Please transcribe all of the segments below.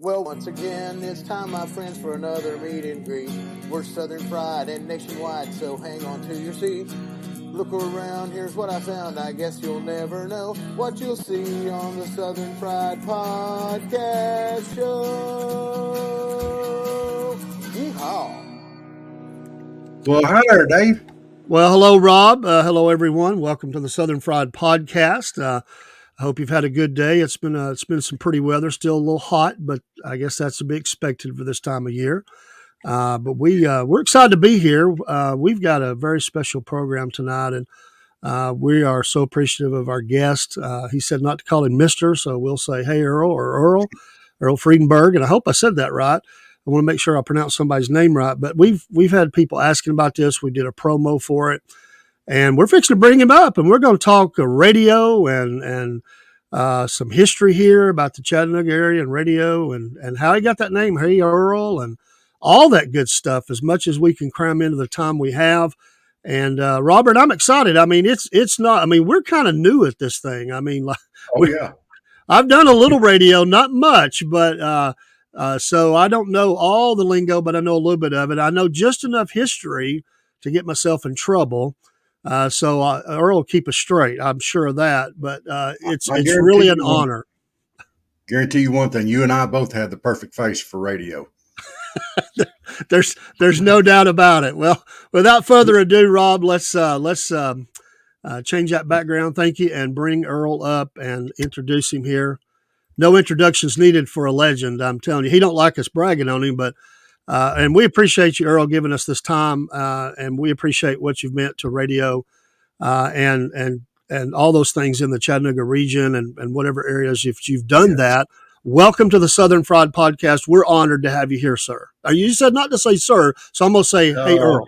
Well, once again, it's time, my friends, for another meet and greet. We're Southern Fried and nationwide, so hang on to your seats. Look around, here's what I found. I guess you'll never know what you'll see on the Southern Fried Podcast Show. Yeehaw. Well, hi there, Dave. Well, hello, Rob. Hello, everyone. Welcome to the Southern Fried Podcast. I hope you've had a good day. It's been some pretty weather, still a little hot, but I guess that's to be expected for this time of year. But we're excited to be here. We've got a very special program tonight, and we are so appreciative of our guest. He said not to call him Mister, so we'll say, "Hey, Earl," or Earl Freudenberg, and I hope I said that right. I want to make sure I pronounce somebody's name right. But we've had people asking about this. We did a promo for it, and we're fixing to bring him up, and we're going to talk radio and some history here about the Chattanooga area and radio and how he got that name, Hey Earl, and all that good stuff, as much as we can cram into the time we have. And Robert, I'm excited. I mean, it's not. I mean, we're kind of new at this thing. I mean, like, I've done a little radio, not much, but so I don't know all the lingo, but I know a little bit of it. I know just enough history to get myself in trouble. So Earl will keep us straight. I'm sure of that. But it's really an honor. Guarantee you one thing: you and I both have the perfect face for radio. There's no doubt about it. Well, without further ado, Rob, let's change that background. Thank you, and bring Earl up and introduce him here. No introductions needed for a legend. I'm telling you, he don't like us bragging on him, but and we appreciate you, Earl, giving us this time, and we appreciate what you've meant to radio and all those things in the Chattanooga region and whatever areas you've done that. Welcome to the Southern Fried Podcast. We're honored to have you here, sir. You said not to say sir, so I'm going to say, hey, Earl.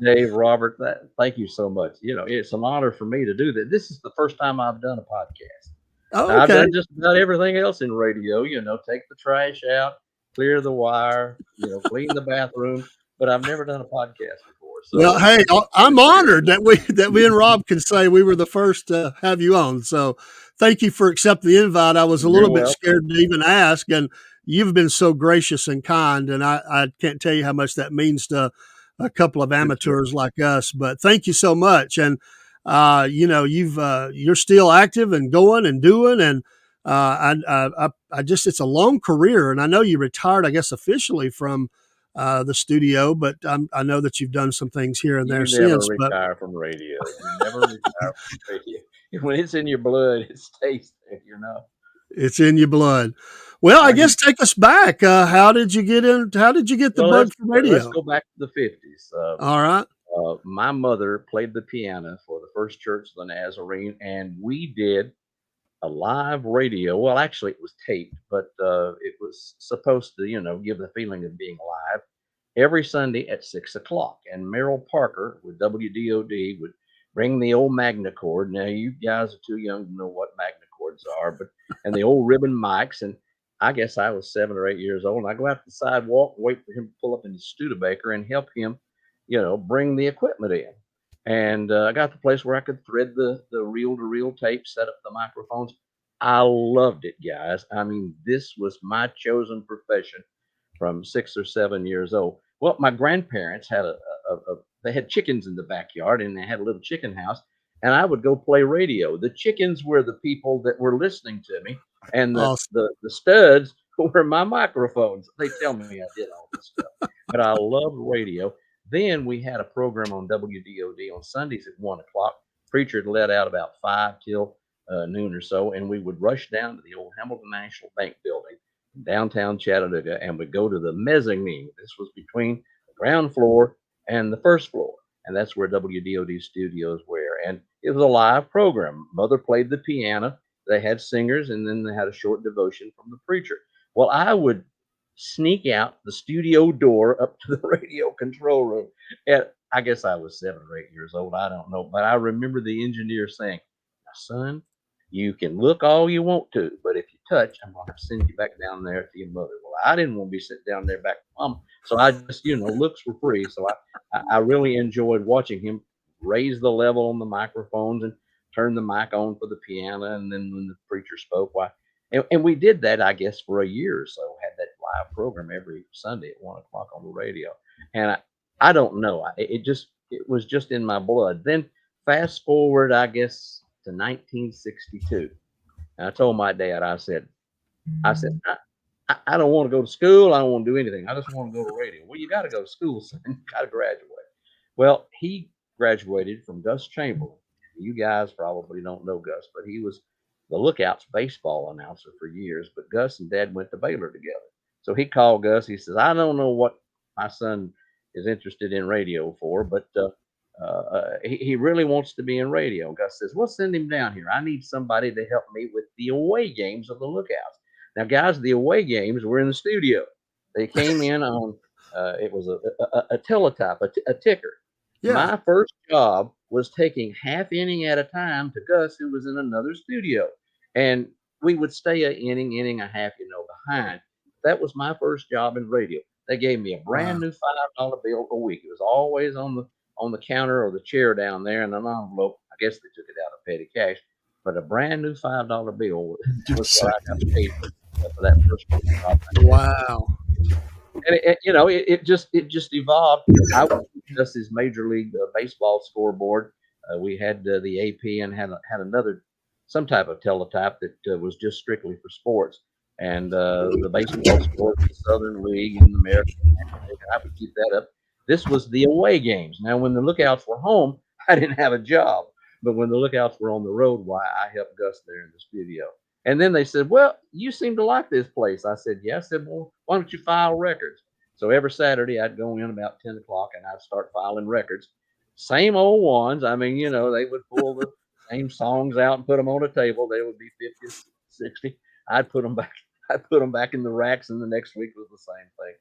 Dave, Robert, thank you so much. You know, it's an honor for me to do that. This is the first time I've done a podcast. Oh, okay. I've done just about everything else in radio, you know, take the trash out, clear the wire, you know, clean the bathroom, but I've never done a podcast before. So, well, hey, I'm honored that we and Rob can say we were the first to have you on. So thank you for accepting the invite. I was a little bit scared to even ask, and you've been so gracious and kind, and I can't tell you how much that means to a couple of amateurs like us. But thank you so much. And you know, you're still active and going and doing, and I just, it's a long career, and I know you retired, I guess, officially from the studio, but I know that you've done some things here and there since. You never retire from radio. You never retire from radio. When it's in your blood, it stays there, you know. It's in your blood. Well, I guess take us back. How did you get the bug for radio? Let's go back to the 50s. All right. My mother played the piano for the First Church of the Nazarene, and we did a live radio. Well, actually, it was taped, but it was supposed to, you know, give the feeling of being live every Sunday at 6 o'clock. And Merrill Parker with WDOD would bring the old Magnacord. Now, you guys are too young to know what Magnacords are, and the old ribbon mics. And I guess I was 7 or 8 years old, and I go out to the sidewalk, wait for him to pull up in his Studebaker and help him, you know, bring the equipment in. And I got the place where I could thread the reel-to-reel tape, set up the microphones. I loved it, guys. I mean, this was my chosen profession from 6 or 7 years old. Well, my grandparents had they had chickens in the backyard, and they had a little chicken house, and I would go play radio. The chickens were the people that were listening to me, and the studs were my microphones. They tell me I did all this stuff, but I loved radio. Then we had a program on WDOD on Sundays at 1 o'clock. Preacher had let out about 5 till noon or so, and we would rush down to the old Hamilton National Bank building in downtown Chattanooga, and we'd go to the mezzanine. This was between the ground floor and the first floor, and that's where WDOD studios were. And it was a live program. Mother played the piano. They had singers, and then they had a short devotion from the preacher. Well, I would sneak out the studio door up to the radio control room. And I guess I was 7 or 8 years old. I don't know. But I remember the engineer saying, "Now, son, you can look all you want to, but if you touch, I'm going to send you back down there to your mother." Well, I didn't want to be sitting down there back to mom. So I just, you know, looks were free. So I really enjoyed watching him raise the level on the microphones and turn the mic on for the piano. And then when the preacher spoke, why, And we did that, I guess, for a year or so. Had that live program every Sunday at 1 o'clock on the radio, and I don't know. It was just in my blood. Then fast forward, I guess, to 1962, and I told my dad, I said, I don't want to go to school. I don't want to do anything. I just want to go to radio. Well, you got to go to school, son. You got to graduate. Well, he graduated from Gus Chamberlain. You guys probably don't know Gus, but he was the Lookouts baseball announcer for years. But Gus and Dad went to Baylor together. So he called Gus. He says, I don't know what my son is interested in radio for, but he really wants to be in radio. Gus says, well, send him down here. I need somebody to help me with the away games of the Lookouts. Now, guys, the away games were in the studio. They came in on, it was a teletype, a ticker. Yeah. My first job was taking half inning at a time to Gus, who was in another studio. And we would stay an inning, a half, behind. That was my first job in radio. They gave me a brand new $5 bill a week. It was always on the counter or the chair down there in an envelope. I guess they took it out of petty cash, but a brand new $5 bill was what I got paid for that first job. Wow. And it just evolved. I was Justice Major League Baseball scoreboard. We had the AP and had some type of teletype that was just strictly for sports. And the baseball score, the Southern League and the American League, I would keep that up. This was the away games. Now, when the Lookouts were home, I didn't have a job. But when the Lookouts were on the road, why, I helped Gus there in the studio. And then they said, well, you seem to like this place. I said, yeah. I said, well, why don't you file records? So every Saturday I'd go in about 10 o'clock and I'd start filing records. Same old ones. I mean, they would pull the same songs out and put them on a table. They would be 50, 60. I'd put them back in the racks, and the next week was the same thing.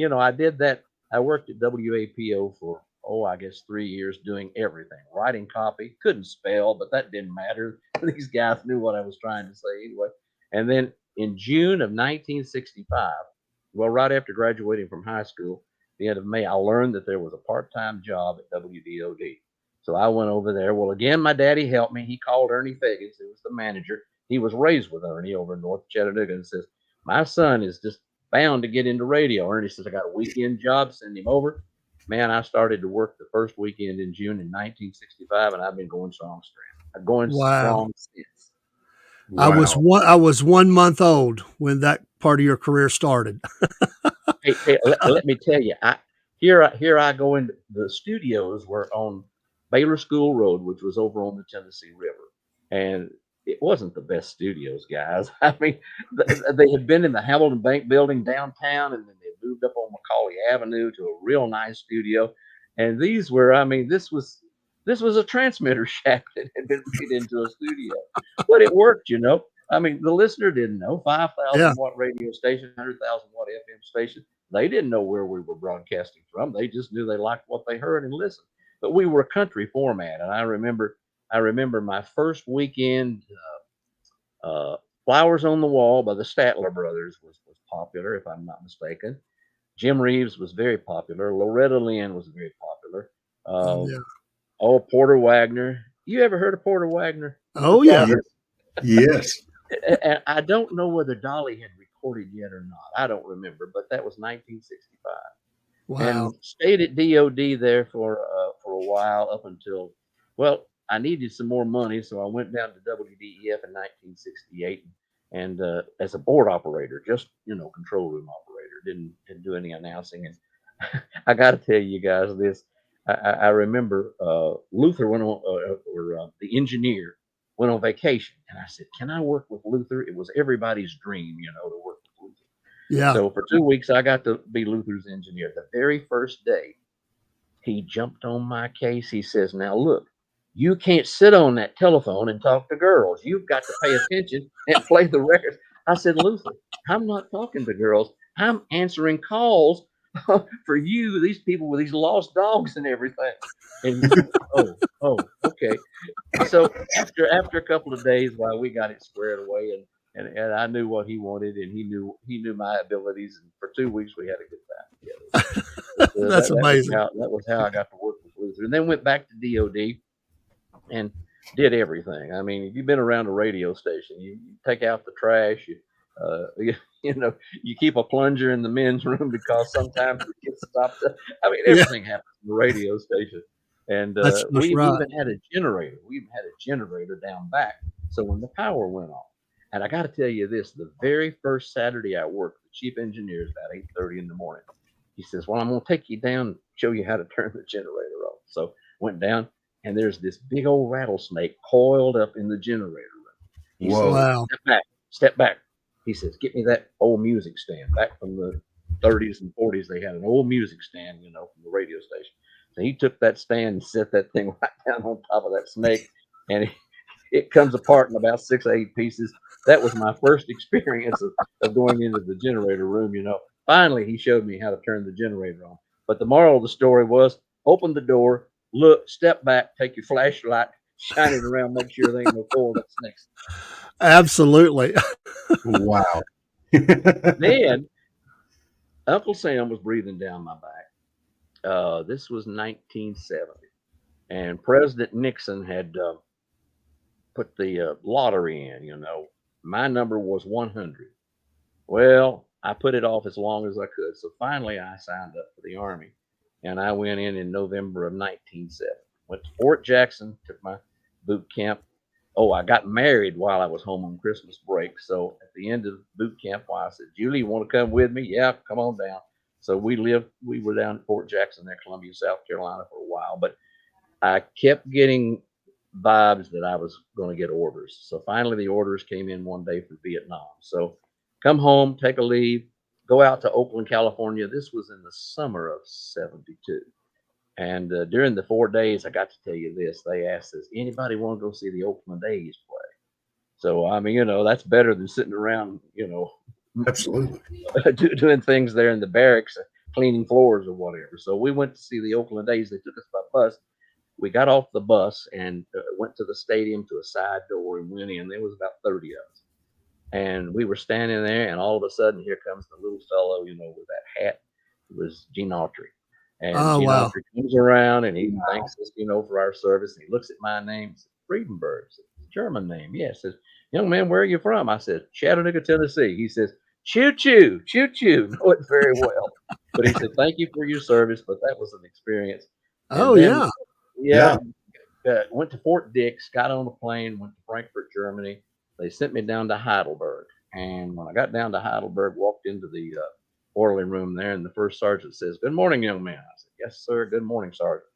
And, I did that. I worked at WAPO for, I guess 3 years doing everything, writing copy, couldn't spell, but that didn't matter. These guys knew what I was trying to say anyway. And then in June of 1965, well, right after graduating from high school, the end of May, I learned that there was a part-time job at WDOD. So I went over there. Well, again, my daddy helped me. He called Ernie Figgins, who was the manager. He was raised with Ernie over in North Chattanooga, and says, my son is just bound to get into radio. Ernie says, I got a weekend job, send him over. Man, I started to work the first weekend in June in 1965, and I've been going strong since. Wow. I was 1 month old when that part of your career started. Hey, let me tell you, here I go into the studios were on Baylor School Road, which was over on the Tennessee River, and it wasn't the best studios, guys. I mean, they had been in the Hamilton Bank building downtown, and then they moved up on Macaulay Avenue to a real nice studio. And these were, this was a transmitter shack that had been made into a studio, but it worked, the listener didn't know 5,000 watt radio station, 100,000 watt FM station. They didn't know where we were broadcasting from. They just knew they liked what they heard and listened. But we were a country format, and I remember my first weekend. Flowers on the Wall by the Statler Brothers was popular, if I'm not mistaken. Jim Reeves was very popular. Loretta Lynn was very popular. Porter Wagner. You ever heard of Porter Wagner? Oh, yeah. Yes. And I don't know whether Dolly had recorded yet or not. I don't remember, but that was 1965. Wow. And stayed at DOD there for a while up until, I needed some more money, so I went down to WDEF in 1968 and as a board operator, just control room operator. Didn't do any announcing. And I got to tell you guys this. I remember Luther went on, the engineer went on vacation, and I said, "Can I work with Luther?" It was everybody's dream, to work with Luther. Yeah. So for 2 weeks, I got to be Luther's engineer. The very first day, he jumped on my case. He says, "Now look, you can't sit on that telephone and talk to girls. You've got to pay attention and play the records." I said, "Luther, I'm not talking to girls. I'm answering calls for you, these people with these lost dogs and everything." And he said, oh, okay. So after a couple of days, while we got it squared away, and I knew what he wanted, and he knew my abilities, and for 2 weeks we had a good time together. That's amazing. That was how I got to work with Luther, and then went back to DOD. And did everything. I mean, if you've been around a radio station, you take out the trash, you know, you keep a plunger in the men's room because sometimes it gets stopped up. I mean, Yeah, everything happens in the radio station. And that's we right. even had a generator. We even had a generator down back. So when the power went off, and I got to tell you this, the very first Saturday I worked, the chief engineer is about 8:30 in the morning. He says, well, I'm going to take you down and show you how to turn the generator on. So went down, and there's this big old rattlesnake coiled up in the generator room. He says, Whoa. Wow. step back, step back. He says, get me that old music stand. Back from the 30s and 40s, they had an old music stand, from the radio station. So he took that stand and set that thing right down on top of that snake, and it comes apart in about 6 or 8 pieces. That was my first experience of going into the generator room. Finally, he showed me how to turn the generator on. But the moral of the story was open the door, look, step back, take your flashlight, shine it around, make sure there ain't no coiled up snakes. Absolutely. Wow. Then Uncle Sam was breathing down my back. This was 1970, and President Nixon had put the lottery in. My number was 100. Well, I put it off as long as I could. So finally, I signed up for the Army, and I went in November of 1970. Went to Fort Jackson, took my boot camp. Oh, I got married while I was home on Christmas break. So at the end of boot camp, I said, Julie, you want to come with me? Yeah, come on down. So we were down at Fort Jackson there, Columbia, South Carolina for a while. But I kept getting vibes that I was going to get orders. So finally, the orders came in one day for Vietnam. So come home, take a leave, go out to Oakland, California. This was in the summer of 72. And during the 4 days, I got to tell you this. They asked us, anybody want to go see the Oakland A's play? So, I mean, that's better than sitting around, Absolutely. doing things there in the barracks, cleaning floors or whatever. So we went to see the Oakland A's. They took us by bus. We got off the bus and went to the stadium to a side door and went in. There was about 30 of us. And we were standing there, and all of a sudden, here comes the little fellow, with that hat. It was Gene Autry. And Oh, Gene wow. Autry comes around, and he thanks us, for our service. And he looks at my name, says, Friedenberg. Says, German name. Yeah. Says, young man, where are you from? I said, Chattanooga, Tennessee. He says, choo choo, choo choo. Know it very well. But he said, thank you for your service, but that was an experience. And Oh, then, yeah. yeah, went to Fort Dix, got on a plane, went to Frankfurt, Germany. They sent me down to Heidelberg. And when I got down to Heidelberg, walked into the orderly room there, and the first sergeant says, good morning, young man. I said, yes, sir. Good morning, sergeant.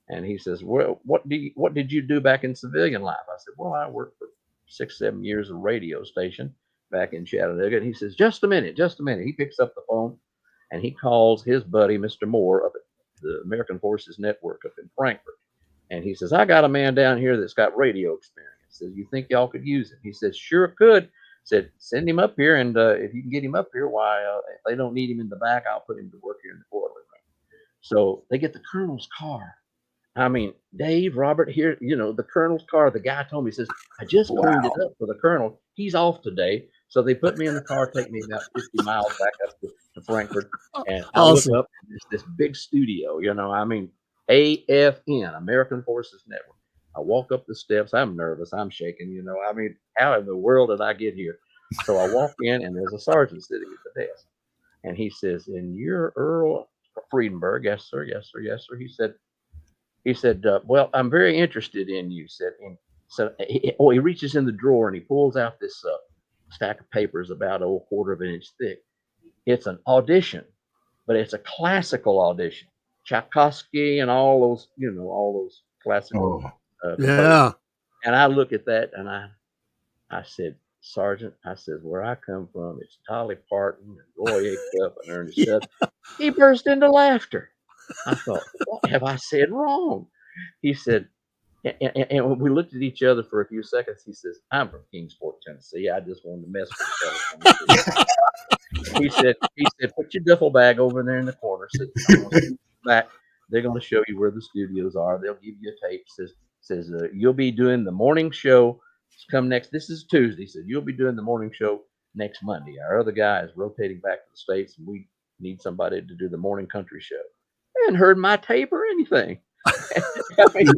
And he says, well, what did you do back in civilian life? I said, well, I worked for 6-7 years of radio station back in Chattanooga. And he says, just a minute. He picks up the phone and he calls his buddy, Mr. Moore, up at the American Forces Network up in Frankfurt. And he says, I got a man down here that's got radio experience. Says, you think y'all could use him? He says, sure could. Said, send him up here. And if you can get him up here, why, if they don't need him in the back, I'll put him to work here in the orderly room. So they get the colonel's car. I mean, Dave, Robert, here, the colonel's car. The guy told me, he says, I just cleaned it up for the colonel. He's off today. So they put me in the car, take me about 50 miles back up to Frankfurt. And I look Awesome. up, and there's this big studio, I mean, AFN, American Forces Network. I walk up the steps. I'm nervous. I'm shaking, I mean, how in the world did I get here? So I walk in, and there's a sergeant sitting at the desk. And he says, and you're Earl Freudenberg? Yes, sir. Yes, sir. Yes, sir. He said, well, I'm very interested in you. He reaches in the drawer and he pulls out this stack of papers about a quarter of an inch thick. It's an audition, but it's a classical audition. Tchaikovsky and all those classical composers. Yeah. And I look at that and I said, Sergeant, I said, where I come from, it's Dolly Parton and Roy Acuff and Ernest Tues. He burst into laughter. I thought, what have I said wrong? He said, and we looked at each other for a few seconds. He says, I'm from Kingsport, Tennessee. I just wanted to mess with you. He said, put your duffel bag over there in the corner. Says, I'm gonna send you back. They're going to show you where the studios are. They'll give you a tape. Says you'll be doing the morning show. Come next. This is Tuesday. He said, you'll be doing the morning show next Monday. Our other guy is rotating back to the States, and we need somebody to do the morning country show. I hadn't heard my tape or anything. I mean,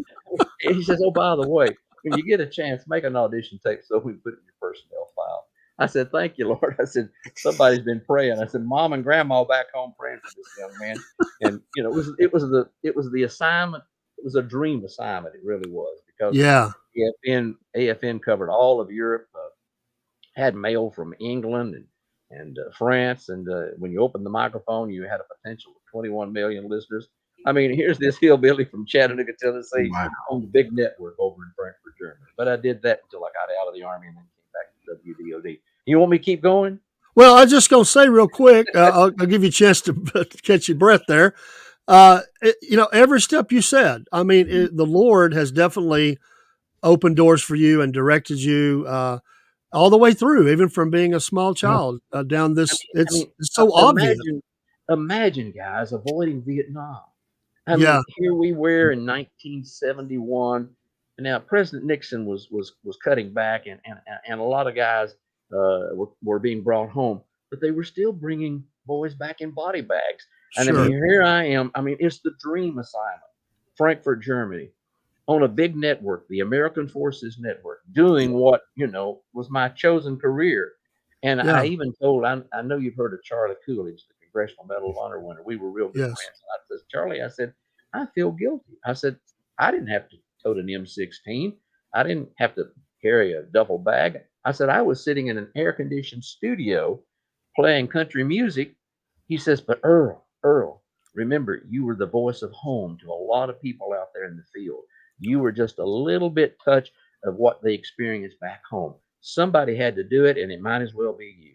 he says, oh, by the way, when you get a chance, make an audition tape so we put it in your personnel file. I said, thank you, Lord. I said, somebody's been praying. I said, Mom and Grandma back home praying for this young man. And it was the assignment. It was a dream assignment. It really was, because Yeah. AFN covered all of Europe, had mail from England and France, and when you opened the microphone, you had a potential of 21 million listeners. I mean, here's this hillbilly from Chattanooga, Tennessee, Wow. on the big network over in Frankfurt, Germany. But I did that until I got out of the Army and then came back to WDOD. You want me to keep going? Well, I was just going to say real quick, I'll give you a chance to catch your breath there. Every step you said, I mean, the Lord has definitely opened doors for you and directed you all the way through, even from being a small child down I this. mean, I It's mean, so obvious. imagine, guys, avoiding Vietnam. I Yeah, mean, here we were in 1971, and now President Nixon was cutting back, and a lot of guys were being brought home, but they were still bringing boys back in body bags. And I mean, sure. here I am. I mean, it's the dream assignment, Frankfurt, Germany, on a big network, the American Forces Network, doing what was my chosen career. And I Yeah, even told, I know you've heard of Charlie Coolidge, the Congressional Medal of Honor winner. We were real good yes. friends. And I said, Charlie, I said, I feel guilty. I said, I didn't have to tote an M16. I didn't have to carry a duffel bag. I said, I was sitting in an air conditioned studio playing country music. He says, but Earl, remember, you were the voice of home to a lot of people out there in the field. You were just a little bit touch of what they experienced back home. Somebody had to do it, and it might as well be you.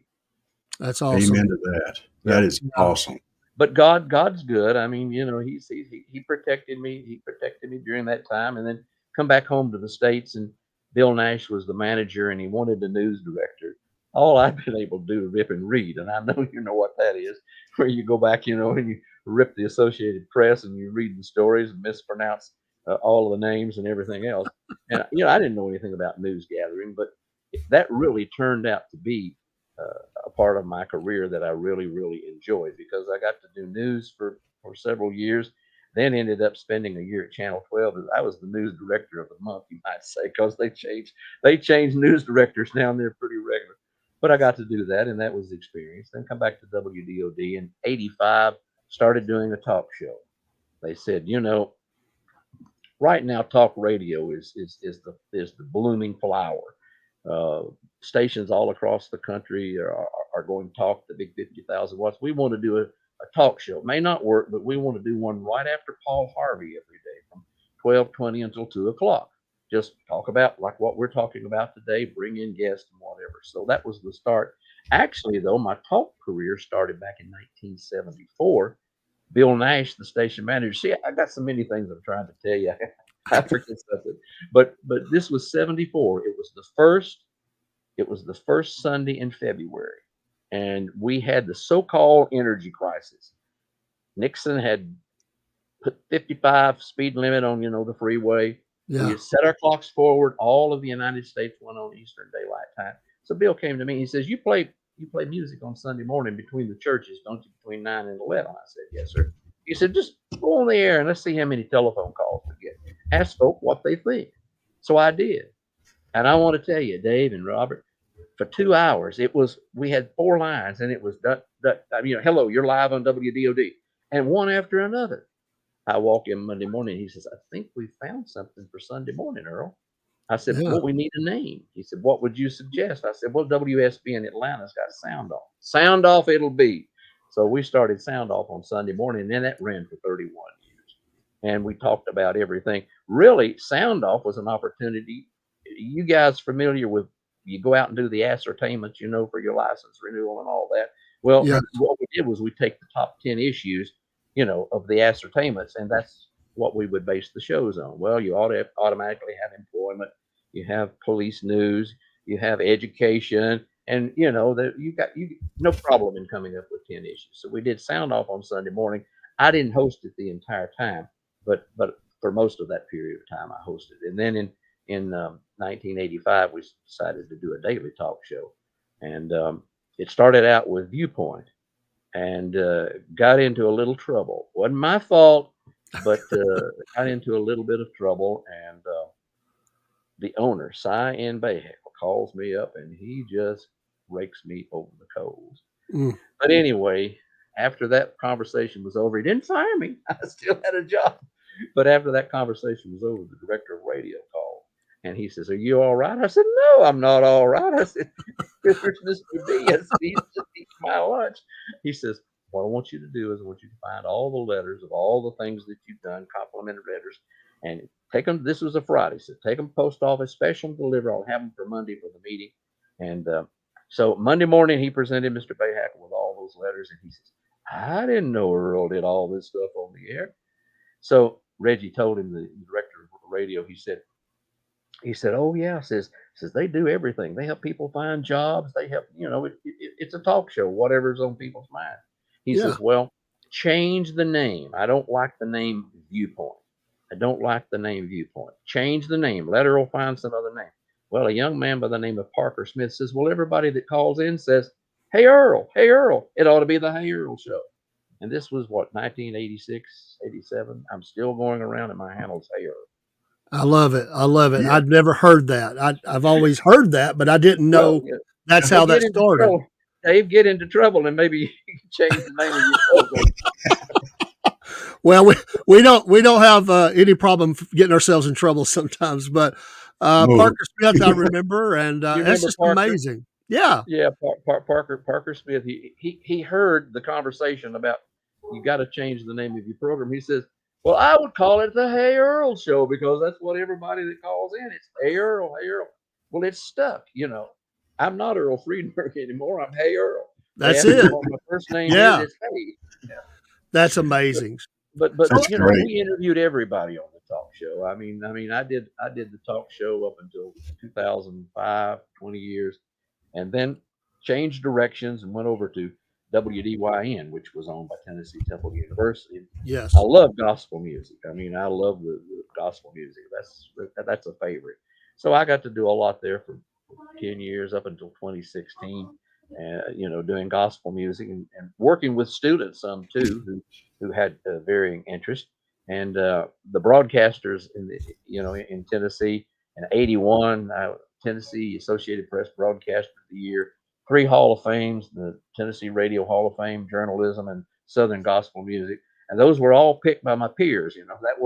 That's awesome. Amen to that. Yeah. That is Yeah. awesome. But God's good. I mean, he protected me. He protected me during that time, and then come back home to the States. And Bill Nash was the manager, and he wanted the news director. All I've been able to do is rip and read, and I know you know what that is, where you go back, and you rip the Associated Press and you read the stories and mispronounce all of the names and everything else. And I didn't know anything about news gathering, but that really turned out to be a part of my career that I really, really enjoyed, because I got to do news for several years. Then ended up spending a year at Channel 12. I was the news director of the month, you might say, because they change news directors now, and they're pretty regular. But I got to do that, and that was the experience. Then come back to WDOD in '85, started doing a talk show. They said, right now talk radio is the blooming flower. Uh, Stations all across the country are going to talk the big 50,000 watts. We want to do a talk show. It may not work, but we want to do one right after Paul Harvey every day from 12:20 until 2 o'clock. Just talk about like what we're talking about today, bring in guests and whatever. So that was the start. Actually, though, my talk career started back in 1974. Bill Nash, the station manager. See, I got so many things I'm trying to tell you. I forget something. But this was 74. It was the first Sunday in February. And we had the so-called energy crisis. Nixon had put 55 speed limit on, the freeway. We Yeah. had set our clocks forward. All of the United States went on Eastern Daylight Time. So Bill came to me. He says, "You play music on Sunday morning between the churches, don't you? Between 9 and 11." I said, "Yes, sir." He said, "Just go on the air and let's see how many telephone calls we get. Ask folk what they think." So I did, and I want to tell you, Dave and Robert, for 2 hours, we had four lines, and it was hello, you're live on WDOD, and one after another. I walk in Monday morning. He says, "I think we found something for Sunday morning, Earl." I said, Yeah. "Well, we need a name." He said, "What would you suggest?" I said, "Well, WSB in Atlanta's got Sound Off. Sound Off it'll be." So we started Sound Off on Sunday morning, and then that ran for 31 years. And we talked about everything. Really, Sound Off was an opportunity. You guys familiar with, you go out and do the ascertainments, for your license renewal and all that. Well, Yeah. what we did was we take the top 10 issues, of the ascertainments, and that's what we would base the shows on. Well, you automatically have employment, you have police news, you have education, and that you no problem in coming up with 10 issues. So we did Sound Off on Sunday morning. I didn't host it the entire time, but for most of that period of time, I hosted. And then in 1985, we decided to do a daily talk show, and it started out with Viewpoint, and got into a little trouble. Wasn't my fault, but got into a little bit of trouble. And the owner, Cy N. Bayheckle, calls me up and he just rakes me over the coals. Mm. But anyway, after that conversation was over, he didn't fire me. I still had a job. But after that conversation was over, the director of radio called and he says, "Are you all right?" I said, "No, I'm not all right." I said, "Here's Mr. B." I said, "He's just eating my lunch." He says, "What I want you to do is I want you to find all the letters of all the things that you've done, complimentary letters, and take them." This was a Friday. So take them post office, special deliver. I'll have them for Monday for the meeting. And so Monday morning, he presented Mr. Bayhackle with all those letters, and he says, "I didn't know Earl did all this stuff on the air." So Reggie told him, the director of radio, he said, "Oh yeah," says they do everything. They help people find jobs. They help, it's a talk show, whatever's on people's mind. He Yeah. says, "Well, change the name. I don't like the name Viewpoint. I don't like the name Viewpoint. Change the name. Let Earl find some other name." Well, a young man by the name of Parker Smith says, "Well, everybody that calls in says, 'Hey Earl, hey Earl.' It ought to be the Hey Earl show." And this was what, 1986, 87. I'm still going around and my handle's Hey Earl. I love it. I love it. Yeah. I'd never heard that. I've always heard that, but I didn't Well, know that's Well, how get that into started. trouble. Dave, get into trouble, and maybe you can change the name of your program. Well, we don't have any problem getting ourselves in trouble sometimes, but More. Parker Smith, I remember, and You that's remember just Parker? amazing. Yeah, Yeah, Parker Smith. He heard the conversation about you got to change the name of your program. He says, "Well, I would call it the Hey Earl Show because that's what everybody that calls in. It's Hey Earl, Hey Earl." Well, it's stuck. I'm not Earl Freudenberg anymore. I'm Hey Earl. They that's ask me it. what my first name is. Yeah, It's Hey. Yeah. that's amazing. But That's great. we interviewed everybody on the talk show. I mean, I did the talk show up until 2005, 20 years, and then changed directions and went over to WDYN, which was owned by Tennessee Temple University. I Yes. love gospel music. I mean, I love the gospel music. That's a favorite. So I got to do a lot there for 10 years up until 2016, doing gospel music and working with students some too who had varying interest. And the broadcasters in Tennessee in '81, Tennessee Associated Press Broadcaster of the Year, 3 Hall of Fames, the Tennessee Radio Hall of Fame, Journalism, and Southern Gospel Music, and those were all picked by my peers. That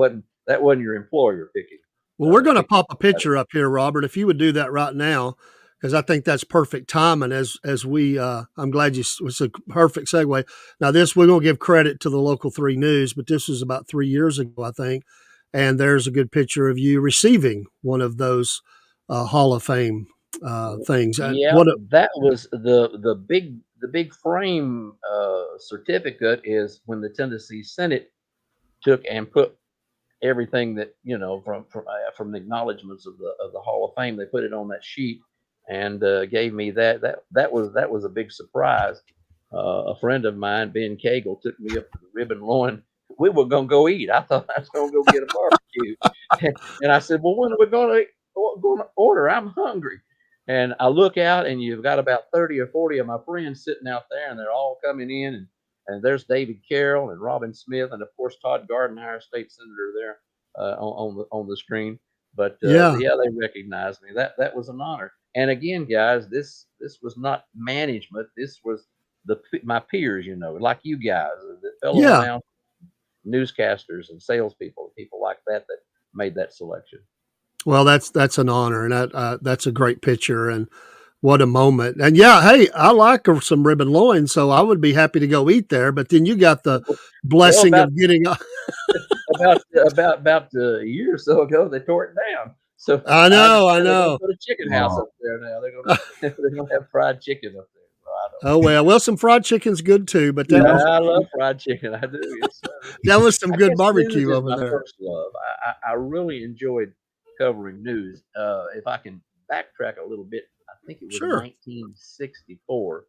wasn't your employer picking. Well, we're going to Picking pop a picture up here, Robert. If you would do that right now, because I think that's perfect timing. As we, I'm glad it's a perfect segue. Now, this we're going to give credit to the local 3 News, but this was about 3 years ago, I think, and there's a good picture of you receiving one of those Hall of Fame things. Yeah, What a that was the big frame certificate is when the Tennessee Senate took and put everything that from the acknowledgments of the Hall of Fame. They put it on that sheet and gave me that. That was a big surprise. A friend of mine, Ben Cagle, took me up to the Rib and Loin. We were gonna go eat. I thought I was gonna go get a barbecue, and I said, "Well, when are we gonna order? I'm hungry." And I look out, and you've got about 30 or 40 of my friends sitting out there, and they're all coming in, and there's David Carroll and Robin Smith, and of course Todd Gardenhire, state senator, there on the screen. But yeah, yeah, they recognized me. That was an honor. And again, guys, this was not management. This was my peers, like you guys, the fellow yeah. announcers, newscasters, and salespeople, people like that made that selection. Well, that's an honor, and that's a great picture, and what a moment. And yeah, hey, I like some rib and loin, so I would be happy to go eat there. But then you got the Well, blessing of getting. about a year or so ago, they tore it down. So I I know, I understand they're going to know. put a chicken house Oh, up there now. They're going to they're going to have fried chicken up there. So I don't Oh well, some fried chicken's good too, but know. yeah. I love fried chicken. I do. Yes, sir. that was some I good guess news barbecue is over my there. first love. I really enjoyed covering news. If I can backtrack a little bit, I think it was Sure. 1964.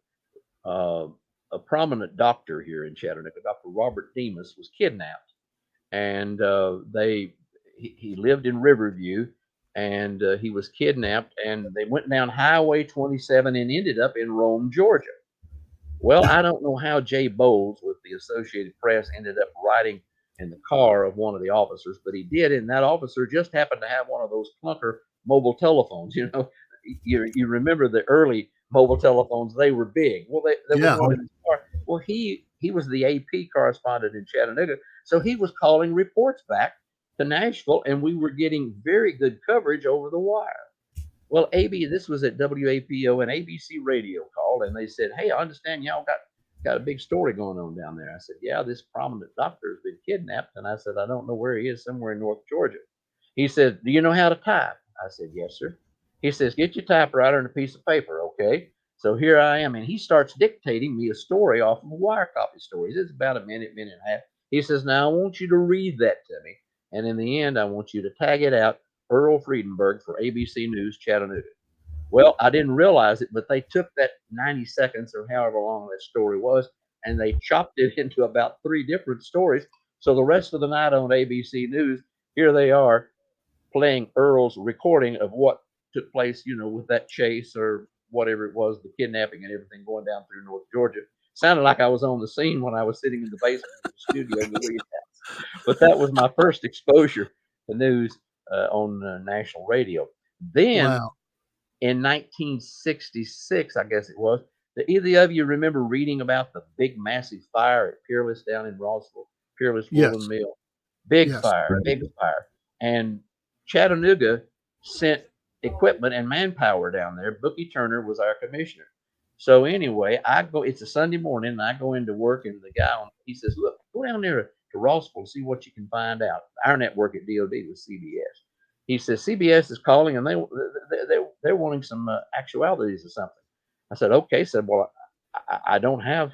Uh, a prominent doctor here in Chattanooga, Dr. Robert Demas, was kidnapped, and he lived in Riverview, and he was kidnapped, and they went down Highway 27 and ended up in Rome, Georgia. Well, I don't know how Jay Bowles with the Associated Press ended up riding in the car of one of the officers, but he did, and that officer just happened to have one of those clunker mobile telephones. You remember the early mobile telephones? They were big. Well, they were Yeah. going in his car. Well, he was the AP correspondent in Chattanooga, so he was calling reports back to Nashville, and we were getting very good coverage over the wire. Well, this was at WAPO, and ABC radio called, and they said, "Hey, I understand y'all got a big story going on down there." I said, "Yeah, this prominent doctor has been kidnapped." And I said, "I don't know where he is, somewhere in North Georgia." He said, "Do you know how to type?" I said, "Yes, sir." He says, "Get your typewriter and a piece of paper, okay?" So here I am, and he starts dictating me a story off of a wire copy story. It's about a minute and a half. He says, "Now I want you to read that to me, and in the end, I want you to tag it out, Earl Freudenberg for ABC News Chattanooga." Well, I didn't realize it, but they took that 90 seconds or however long that story was, and they chopped it into about 3 different stories. So the rest of the night on ABC News, here they are playing Earl's recording of what took place, with that chase or whatever it was, the kidnapping and everything going down through North Georgia. Sounded like I was on the scene when I was sitting in the basement of the studio in the Williams House. But that was my first exposure to news on national radio. Then Wow. in 1966, I guess it was. Do either of you remember reading about the big, massive fire at Peerless down in Rossville, Peerless Woolen Yes. Mill? Big Yes. fire, big fire. And Chattanooga sent equipment and manpower down there. Bookie Turner was our commissioner. So anyway, it's a Sunday morning, and I go into work, and the guy he says, "Look, go down there to Rossville, see what you can find out." Our network at DOD was CBS. He says, "CBS is calling, and they're wanting some actualities or something." I said, "Okay." Said, "Well, I don't have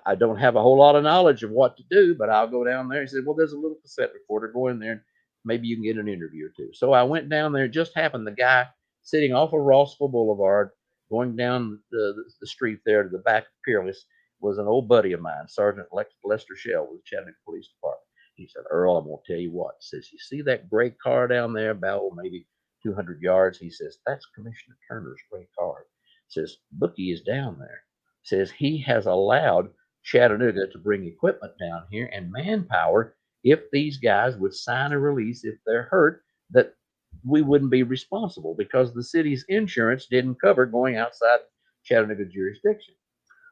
I don't have a whole lot of knowledge of what to do, but I'll go down there." He said, "Well, there's a little cassette recorder. Go in there, and maybe you can get an interview or two." So I went down there. It just happened the guy sitting off of Rossville Boulevard, going down the street there to the back of Peerless, was an old buddy of mine, Sergeant Lester Shell with the Chattanooga Police Department. He said, "Earl, I'm going to tell you what." He says, "You see that gray car down there, about maybe 200 yards?" He says, "That's Commissioner Turner's gray car." He says, "Bookie is down there." He says, "He has allowed Chattanooga to bring equipment down here and manpower if these guys would sign a release if they're hurt, that we wouldn't be responsible because the city's insurance didn't cover going outside Chattanooga jurisdiction."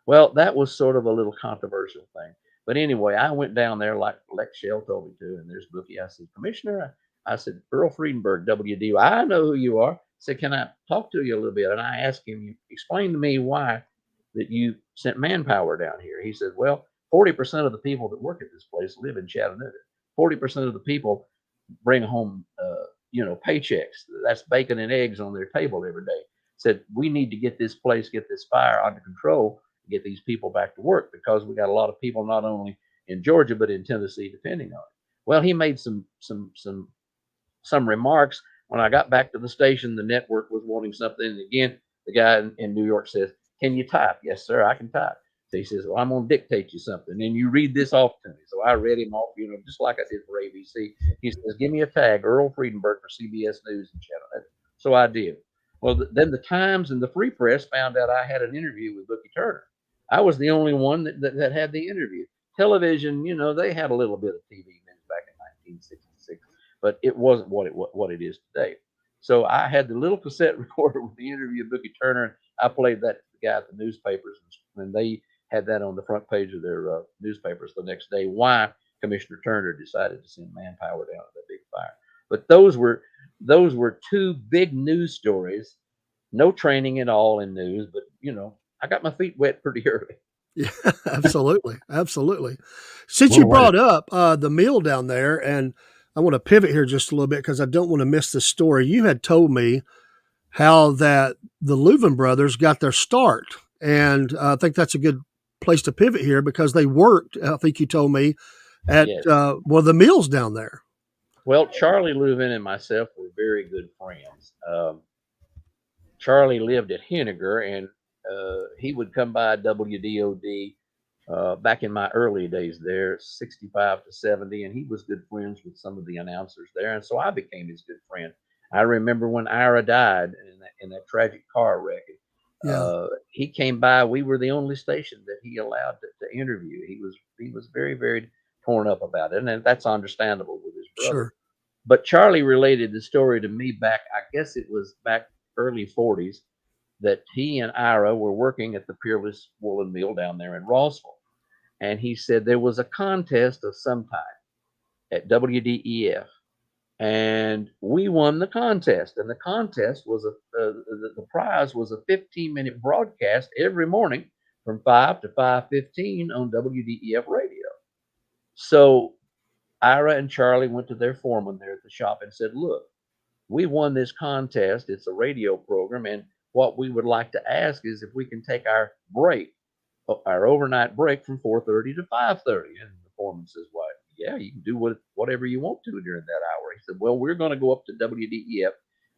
Well, that was sort of a little controversial thing. But anyway, I went down there like Lex Shell told me to, and there's Bookie. I said, "Commissioner," I said, "Earl Freudenberg, WD. I know who you are." I said, "Can I talk to you a little bit?" And I asked him, "Explain to me why that you sent manpower down here." He said, "Well, 40% of the people that work at this place live in Chattanooga. 40% of the people bring home, paychecks. That's bacon and eggs on their table every day." Said, "We need to get this fire under control, get these people back to work because we got a lot of people not only in Georgia but in Tennessee depending on it." Well, he made some remarks. When I got back to the station, the network was wanting something. And again, the guy in New York says, "Can you type?" "Yes, sir, I can type." So he says, "Well, I'm going to dictate you something, and you read this off to me." So I read him off, just like I did for ABC. He says, "Give me a tag, Earl Freudenberg for CBS News and Channel." So I did. Well, then the Times and the Free Press found out I had an interview with Bookie Turner. I was the only one that had the interview. Television, they had a little bit of TV news back in 1966, but it wasn't what it is today. So I had the little cassette recorder with the interview of Bookie Turner, and I played that to the guy at the newspapers, and they had that on the front page of their newspapers the next day. Why Commissioner Turner decided to send manpower down to that big fire. But those were 2 big news stories. No training at all in news, but I got my feet wet pretty early. Yeah, absolutely. Absolutely. Since Well, you wait. brought up the meal down there, and I want to pivot here just a little bit because I don't want to miss the story. You had told me how that the Leuven brothers got their start. And I think that's a good place to pivot here because they worked, I think you told me, at Yes. the mills down there. Well, Charlie Leuven and myself were very good friends. Charlie lived at Henniger, and he would come by WDOD back in my early days there, 65 to 70, and he was good friends with some of the announcers there, and so I became his good friend. I remember when Ira died in that tragic car wreck. Yeah, He came by. We were the only station that he allowed to interview. He was very, very torn up about it, and that's understandable with his brother. sure. But Charlie related the story to me back, I guess it was back early 40s, that he and Ira were working at the Peerless Woolen Mill down there in Rossville. And he said there was a contest of some type at WDEF, and we won the contest. And the contest was the prize was a 15-minute broadcast every morning from 5 to 5:15 on WDEF radio. So Ira and Charlie went to their foreman there at the shop and said, "Look, we won this contest. It's a radio program, and what we would like to ask is if we can take our overnight break from 4:30 to 5:30." And the foreman says, "Why, yeah, you can do whatever you want to during that hour." He said, "Well, we're going to go up to WDEF,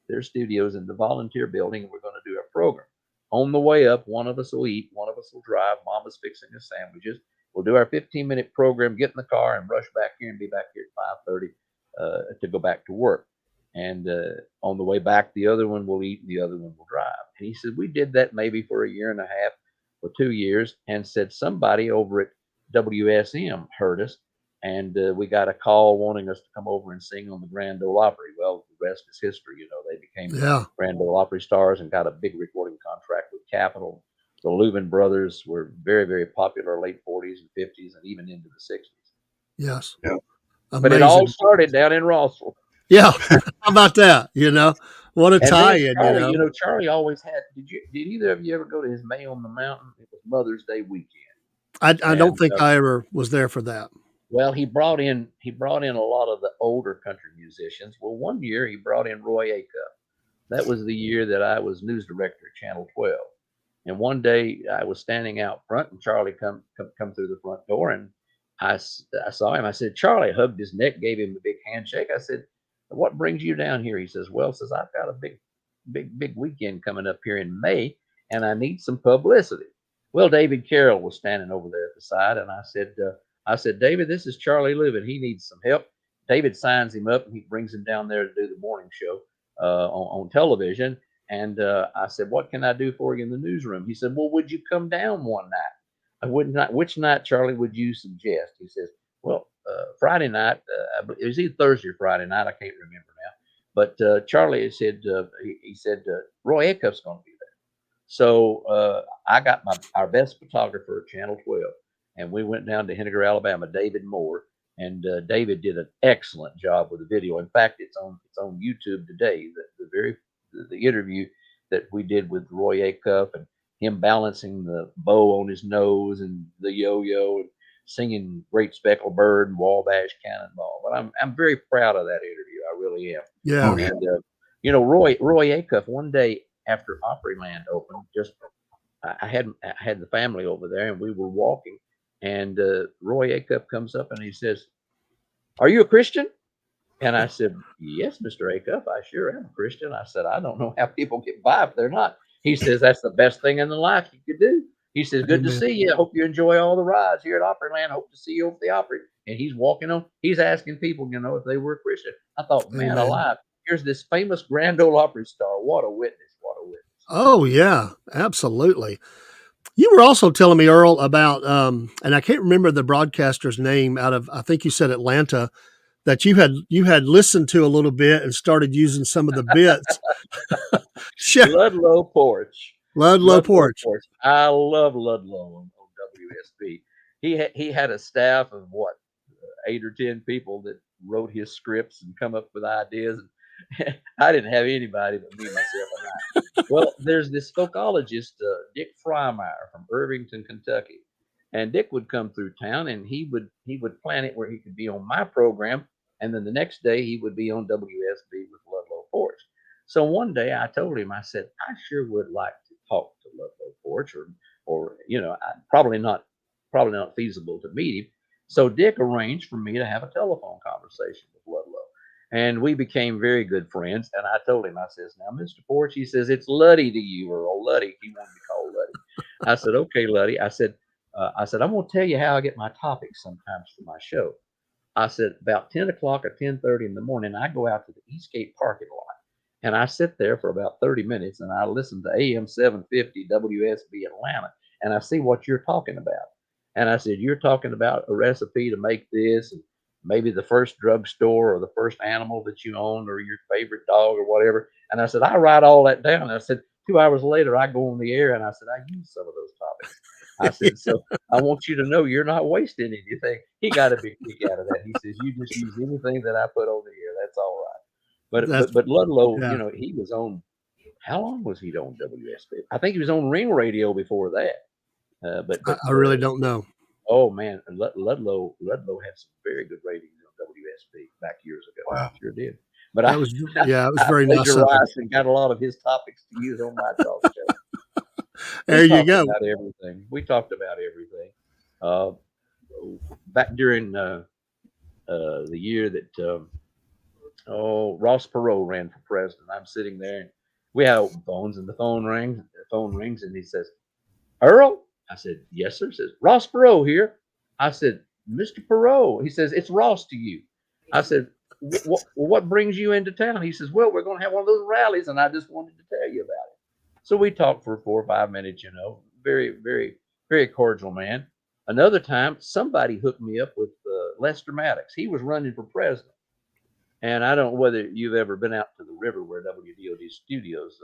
their studios in the volunteer building, and we're going to do a program. On the way up, one of us will eat, one of us will drive. Mama's fixing us sandwiches. We'll do our 15-minute program, get in the car, and rush back here and be back here at 5:30 to go back to work. And on the way back, the other one will eat, and the other one will drive." And he said, "We did that maybe for a year and a half or 2 years, and said somebody over at WSM heard us, and we got a call wanting us to come over and sing on the Grand Ole Opry." Well, the rest is history. You know, they became Yeah. Grand Ole Opry stars and got a big recording contract with Capitol. The Louvin brothers were very, very popular late 40s and 50s and even into the 60s. Yes. Yeah. Amazing. But it all started down in Rossville. Yeah. How about that? You know, what a And tie-in, Charlie, you know. Charlie always had. Did either of you ever go to his May on the Mountain? It was Mother's Day weekend. I don't And think I ever was there for that. well, he brought in a lot of the older country musicians. Well, one year he brought in Roy Acuff. That was the year that I was news director at Channel 12. And one day I was standing out front, and Charlie come through the front door, and I saw him. I said, "Charlie," hugged his neck, gave him a big handshake. I said, "What brings you down here?" He says, "Well," says, "I've got a big weekend coming up here in May, and I need some publicity." Well, David Carroll was standing over there at the side, and I said, "David, this is Charlie Lubin. He needs some help." David signs him up, and he brings him down there to do the morning show on television. And I said, "What can I do for you in the newsroom?" He said, "Well, would you come down one night?" I would not. "Which night, Charlie, would you suggest?" He says, "Well, Friday night. It was either Thursday or Friday night. I can't remember now." But Charlie said, he said, "Roy Acuff's going to be there." So I got our best photographer at Channel 12, and we went down to Henniker, Alabama, David Moore, and David did an excellent job with the video. In fact, it's on YouTube today. The interview that we did with Roy Acuff and him balancing the bow on his nose and the yo-yo and singing "Great Speckled Bird" and "Wabash Cannonball." But I'm very proud of that interview. I really am. Yeah. Oh, yeah. And Roy Acuff, one day after Opryland opened, I had the family over there, and we were walking, and Roy Acuff comes up and he says, "Are you a Christian?" And I said, "Yes, Mr. Acuff, I sure am a Christian." I said, "I don't know how people get by if they're not." He says, "That's the best thing in the life you could do." He says, "Good to Amen. see you. I hope you enjoy all the rides here at Opryland. Hope to see you over the Opry." And he's walking on, he's asking people, if they were a Christian. I thought, man Amen. alive, here's this famous Grand Ole Opry star. What a witness. What a witness. Oh yeah, absolutely. You were also telling me, Earl, about and I can't remember the broadcaster's name out of, I think you said Atlanta, that you had listened to a little bit and started using some of the bits. Sure. Ludlow Porch. Ludlow Porch. I love Ludlow on WSB. He had a staff of what, 8 or 10 people that wrote his scripts and come up with ideas. And I didn't have anybody but me, myself, and I. Well, there's this folkologist, Dick Frymeyer from Irvington, Kentucky, and Dick would come through town, and he would plan it where he could be on my program, and then the next day he would be on WSB with Ludlow Porch. So one day I told him, I said, "I sure would like to talk to Ludlow Porch, or probably not feasible to meet him." So Dick arranged for me to have a telephone conversation with Ludlow, and we became very good friends. And I told him, I says, "Now, Mr. Porch," he says, "it's Luddy to you," or "old Luddy." He wanted to call Luddy. I said, "Okay, Luddy." I said, "I'm going to tell you how I get my topics sometimes for my show." I said, "About 10 o'clock or 10:30 in the morning, I go out to the Eastgate parking lot, and I sit there for about 30 minutes, and I listen to AM 750 WSB Atlanta, and I see what you're talking about." And I said, "You're talking about a recipe to make this, and maybe the first drugstore or the first animal that you owned or your favorite dog or whatever. And I said, I write all that down. And I said, 2 hours later, I go on the air and I said, I use some of those topics. I said, so I want you to know you're not wasting anything. He got a big kick out of that. He says, you just use anything that I put on the air. That's all right. That's But Ludlow, yeah. he was on, how long was he on WSB? I think he was on Ring Radio before that. I really don't know. Oh man, Ludlow had some very good ratings on WSB back years ago. Wow. Sure did. But That was it was very nice of him. plagiarized and got a lot of his topics to use on my talk show. There you go. About everything. We talked about everything. Back during the year that Ross Perot ran for president, I'm sitting there and we have phones and the phone rings and he says, Earl? I said, yes, sir. He says, Ross Perot here. I said, Mr. Perot. He says, it's Ross to you. I said, what brings you into town? He says, well, we're going to have one of those rallies and I just wanted to tell you about it. So we talked for 4 or 5 minutes, very, very, very cordial man. Another time, somebody hooked me up with Lester Maddox. He was running for president. And I don't know whether you've ever been out to the river where WDOD studios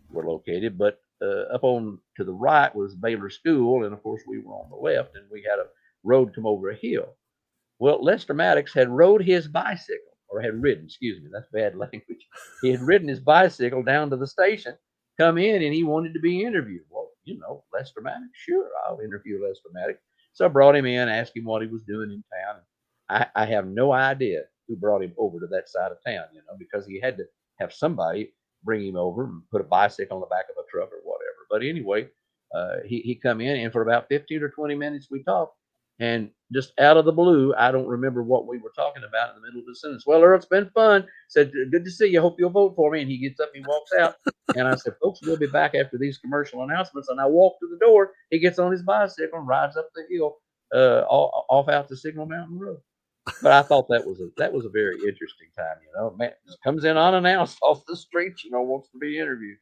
were located, but up on to the right was Baylor School. And of course, we were on the left and we had a road come over a hill. Well, Lester Maddox had rode his bicycle, or had ridden, excuse me, that's bad language. He had ridden his bicycle down to the station, come in, and he wanted to be interviewed. Well, Lester Maddox, sure, I'll interview Lester Maddox. So I brought him in, asked him what he was doing in town. I have no idea who brought him over to that side of town, because he had to have somebody bring him over and put a bicycle on the back of a truck or whatever. But anyway, he come in, and for about 15 or 20 minutes we talked. And just out of the blue, I don't remember what we were talking about in the middle of the sentence. Well, Earl, it's been fun. Said, good to see you. Hope you'll vote for me. And he gets up and he walks out. And I said, folks, we'll be back after these commercial announcements. And I walk to the door. He gets on his bicycle and rides up the hill off out to Signal Mountain Road. But I thought that was a very interesting time. Man just comes in unannounced off the street, wants to be interviewed.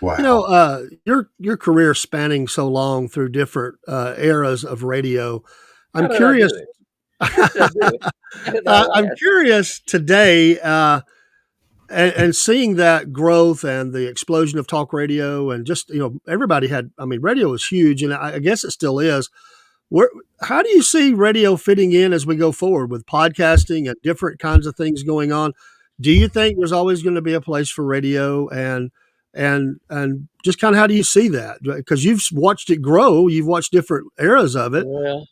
Wow. Your career spanning so long through different eras of radio. I'm curious. I'm curious today, and seeing that growth and the explosion of talk radio, and just everybody had. I mean, radio was huge, and I guess it still is. How do you see radio fitting in as we go forward with podcasting and different kinds of things going on? Do you think there's always going to be a place for radio, and just kind of how do you see that? Because you've watched it grow, you've watched different eras of it. Well,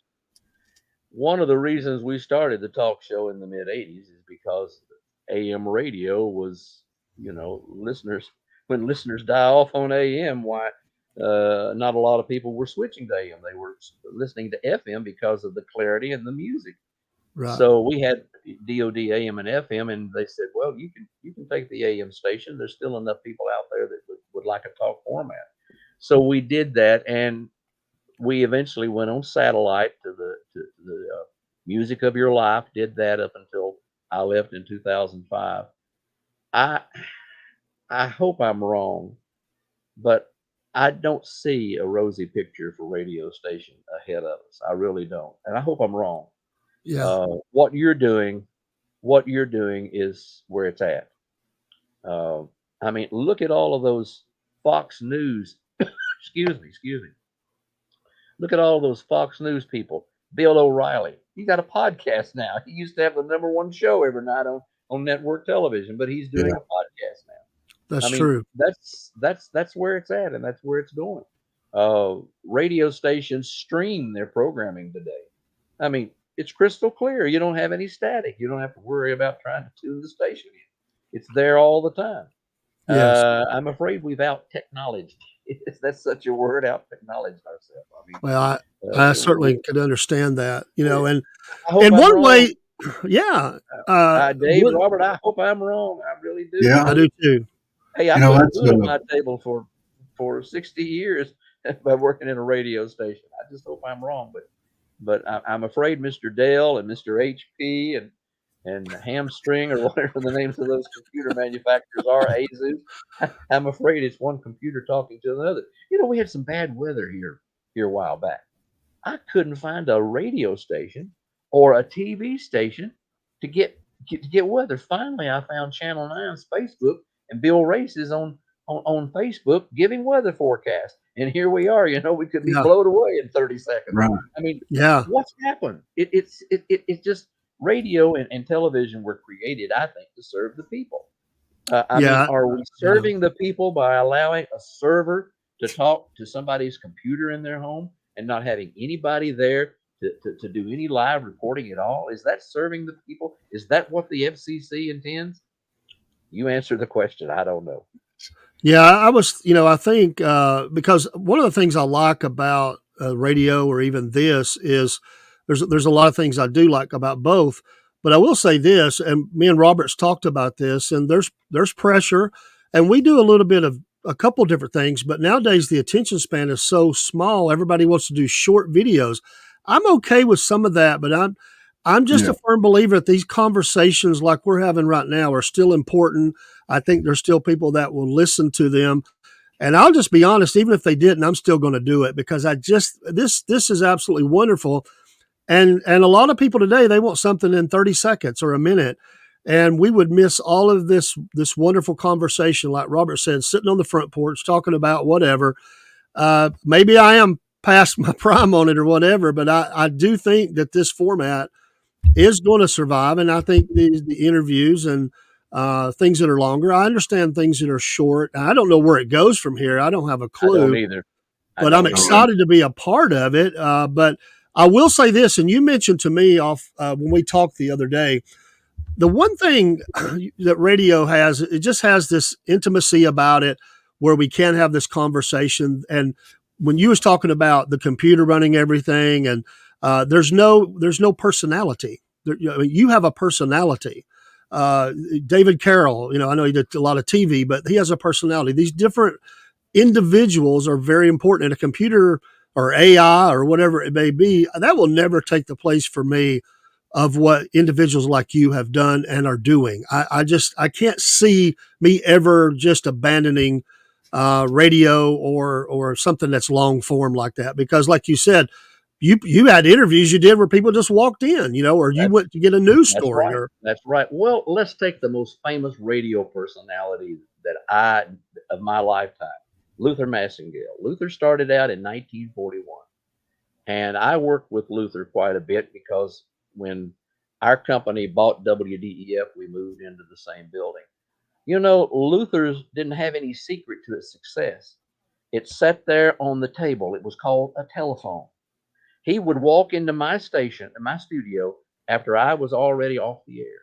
one of the reasons we started the talk show in the mid '80s is because AM radio was, listeners, when listeners die off on AM, why not a lot of people were switching to AM. They were listening to FM because of the clarity and the music. Right. So we had DOD AM and FM, and they said, well, you can take the AM station. There's still enough people out there that would like a talk format. So we did that, and we eventually went on satellite to the Music of Your Life. Did that up until I left in 2005. I hope I'm wrong, but I don't see a rosy picture for radio station ahead of us. I really don't, and I hope I'm wrong. Yeah. What you're doing is where it's at. I mean, look at all of those Fox News. excuse me. Look at all of those Fox News people. Bill O'Reilly. He got a podcast now. He used to have the #1 show every night on network television, but he's doing a podcast now. That's true. That's where it's at, and that's where it's going. Radio stations stream their programming today. I mean, it's crystal clear. You don't have any static. You don't have to worry about trying to tune the station in. It's there all the time. Yes. I'm afraid we've out-technologed. That's such a word, out-technologed ourselves. I mean, well, I certainly could understand that, and in one way, yeah. Dave, Robert, I hope I'm wrong. I really do. Yeah, I do too. Hey, I've been food on my table for 60 years by working in a radio station. I just hope I'm wrong, but I'm afraid Mr. Dell and Mr. HP and Hamstring, or whatever the names of those computer manufacturers are, Asus, I'm afraid it's one computer talking to another. We had some bad weather here a while back. I couldn't find a radio station or a TV station to get weather. Finally, I found Channel 9's Facebook, and Bill Race is on Facebook giving weather forecasts. And here we are. We could be Yeah. blown away in 30 seconds. Right. I mean, Yeah. what's happened? It's just radio and television were created, I think, to serve the people. I mean, Yeah. are we serving the people by allowing a server to talk to somebody's computer in their home and not having anybody there to do any live reporting at all? Is that serving the people? Is that what the FCC intends? You answer the question. I don't know. Yeah, I think because one of the things I like about radio or even this is there's a lot of things I do like about both. But I will say this, and me and Roberts talked about this, and there's pressure, and we do a little bit of a couple different things. But nowadays the attention span is so small; everybody wants to do short videos. I'm okay with some of that, but I'm just a firm believer that these conversations like we're having right now are still important. I think there's still people that will listen to them. And I'll just be honest, even if they didn't, I'm still going to do it because this is absolutely wonderful. And a lot of people today, they want something in 30 seconds or a minute. And we would miss all of this wonderful conversation, like Robert said, sitting on the front porch, talking about whatever. Maybe I am past my prime on it or whatever, but I do think that this format is going to survive. And I think the interviews and things that are longer, I understand things that are short. I don't know where it goes from here. I don't have a clue. I don't either. But I'm excited to be a part of it. But I will say this, and you mentioned to me when we talked the other day, the one thing that radio has, it just has this intimacy about it where we can have this conversation. And when you was talking about the computer running everything and there's no personality. You have a personality. David Carroll, I know he did a lot of TV, but he has a personality. These different individuals are very important. And a computer or AI or whatever it may be, that will never take the place for me of what individuals like you have done and are doing. I can't see me ever just abandoning radio or something that's long form like that. Because like you said, you had interviews you did where people just walked in, or you went to get a news story. Right. That's right. Well, let's take the most famous radio personality of my lifetime, Luther Massengale. Luther started out in 1941. And I worked with Luther quite a bit because when our company bought WDEF, we moved into the same building. Luther's didn't have any secret to its success. It sat there on the table. It was called a telephone. He would walk into my studio, after I was already off the air,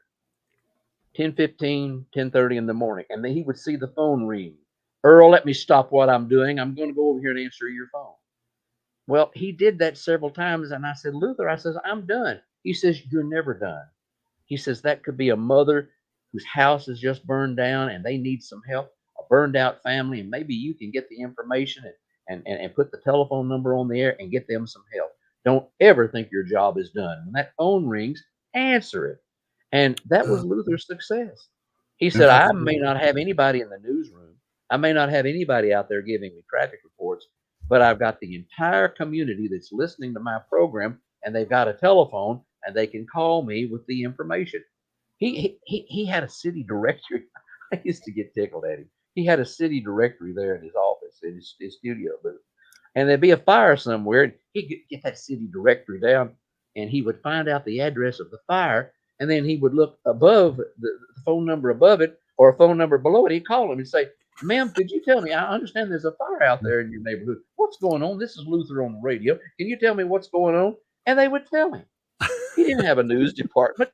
10:15, 10:30 in the morning, and then he would see the phone ring. Earl, let me stop what I'm doing. I'm going to go over here and answer your phone. Well, he did that several times, and I said, Luther, I'm done. He says, you're never done. He says, that could be a mother whose house is just burned down and they need some help, a burned out family, and maybe you can get the information and put the telephone number on the air and get them some help. Don't ever think your job is done. When that phone rings, answer it. And that was Luther's success. He said, I may not have anybody in the newsroom. I may not have anybody out there giving me traffic reports, but I've got the entire community that's listening to my program, and they've got a telephone, and they can call me with the information. He had a city directory. I used to get tickled at him. He had a city directory there in his office, in his studio booth. And there'd be a fire somewhere, and he'd get that city directory down, and he would find out the address of the fire, and then he would look above the phone number above it or a phone number below it. He'd call him and say, ma'am, could you tell me? I understand there's a fire out there in your neighborhood. What's going on? This is Luther on the radio. Can you tell me what's going on? And they would tell him. He didn't have a news department.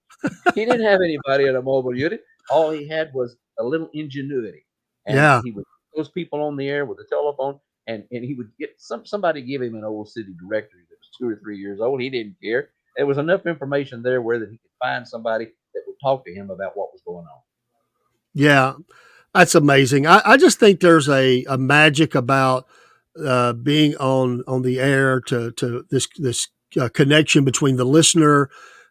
He didn't have anybody at a mobile unit. All he had was a little ingenuity. And he would put those people on the air with a telephone, and he would get somebody give him an old city directory that was 2 or 3 years old. He didn't care. There was enough information there where that he could find somebody that would talk to him about what was going on. Yeah, that's amazing. I just think there's a magic about being on the air to this connection between the listener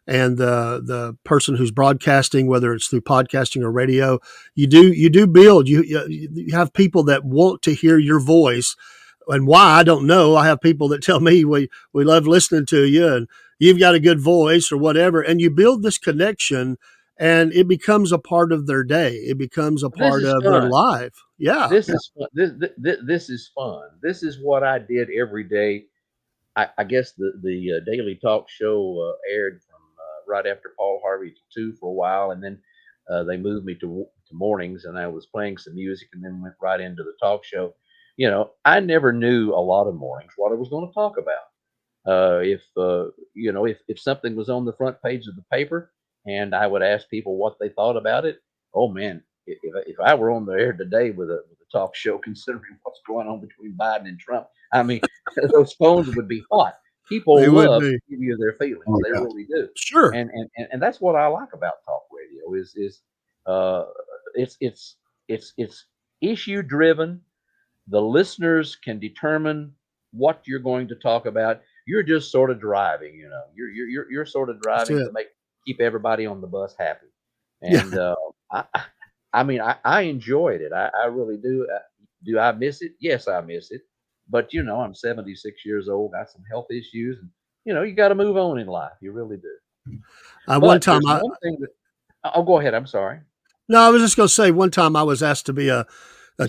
and the person who's broadcasting, whether it's through podcasting or radio. You do build. You have people that want to hear your voice, and why I don't know. I have people that tell me we love listening to you, and you've got a good voice or whatever, and you build this connection, and it becomes a part of their day. It becomes a This part is of their fun. life. Yeah. This is fun. This is fun. This is what I did every day. I guess the daily talk show aired from right after Paul Harvey to 2 for a while, and then they moved me to mornings, and I was playing some music, and then went right into the talk show. I never knew a lot of mornings what I was going to talk about. If if something was on the front page of the paper, and I would ask people what they thought about it. Oh man, if I were on the air today with a talk show, considering what's going on between Biden and Trump, I mean, those phones would be hot. They People would love be. to give you their feelings; Oh they yeah. really do, Sure. and that's what I like about talk radio is uh, it's issue driven. The listeners can determine what you're going to talk about. You're just sort of driving, you're sort of That's driving it. to keep everybody on the bus happy. Yeah. And I mean, I enjoyed it. I really do. Do I miss it? Yes, I miss it. But I'm 76 years old, got some health issues, and you got to move on in life. You really do. One But time there's one thing that. Oh, go ahead. I'm sorry. No, I was just going to say one time I was asked to be a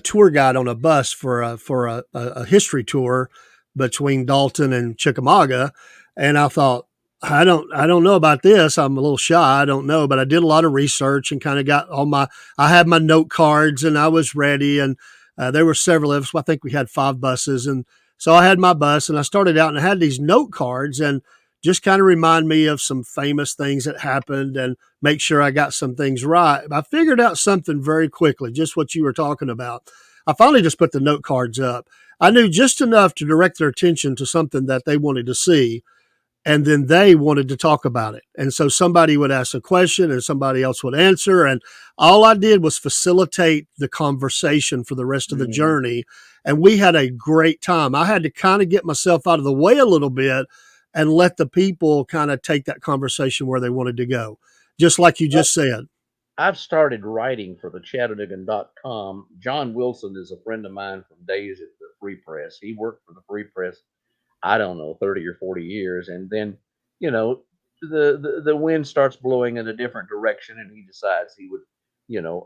tour guide on a bus for a history tour between Dalton and Chickamauga, and I thought I don't know about this. I'm a little shy. I don't know, but I did a lot of research and kind of got all my. I had my note cards and I was ready, and there were several of us. I think we had 5 buses, and so I had my bus and I started out and I had these note cards and just kind of remind me of some famous things that happened and make sure I got some things right. I figured out something very quickly, just what you were talking about. I finally just put the note cards up. I knew just enough to direct their attention to something that they wanted to see, and then they wanted to talk about it. And so somebody would ask a question and somebody else would answer. And all I did was facilitate the conversation for the rest of the Mhm. journey. And we had a great time. I had to kind of get myself out of the way a little bit and let the people kind of take that conversation where they wanted to go, just like you Well, just said. I've started writing for the Chattanoogan.com. John Wilson is a friend of mine from days at the Free Press. He worked for the Free Press, I don't know, 30 or 40 years. And then, you know, the wind starts blowing in a different direction, and he decides he would,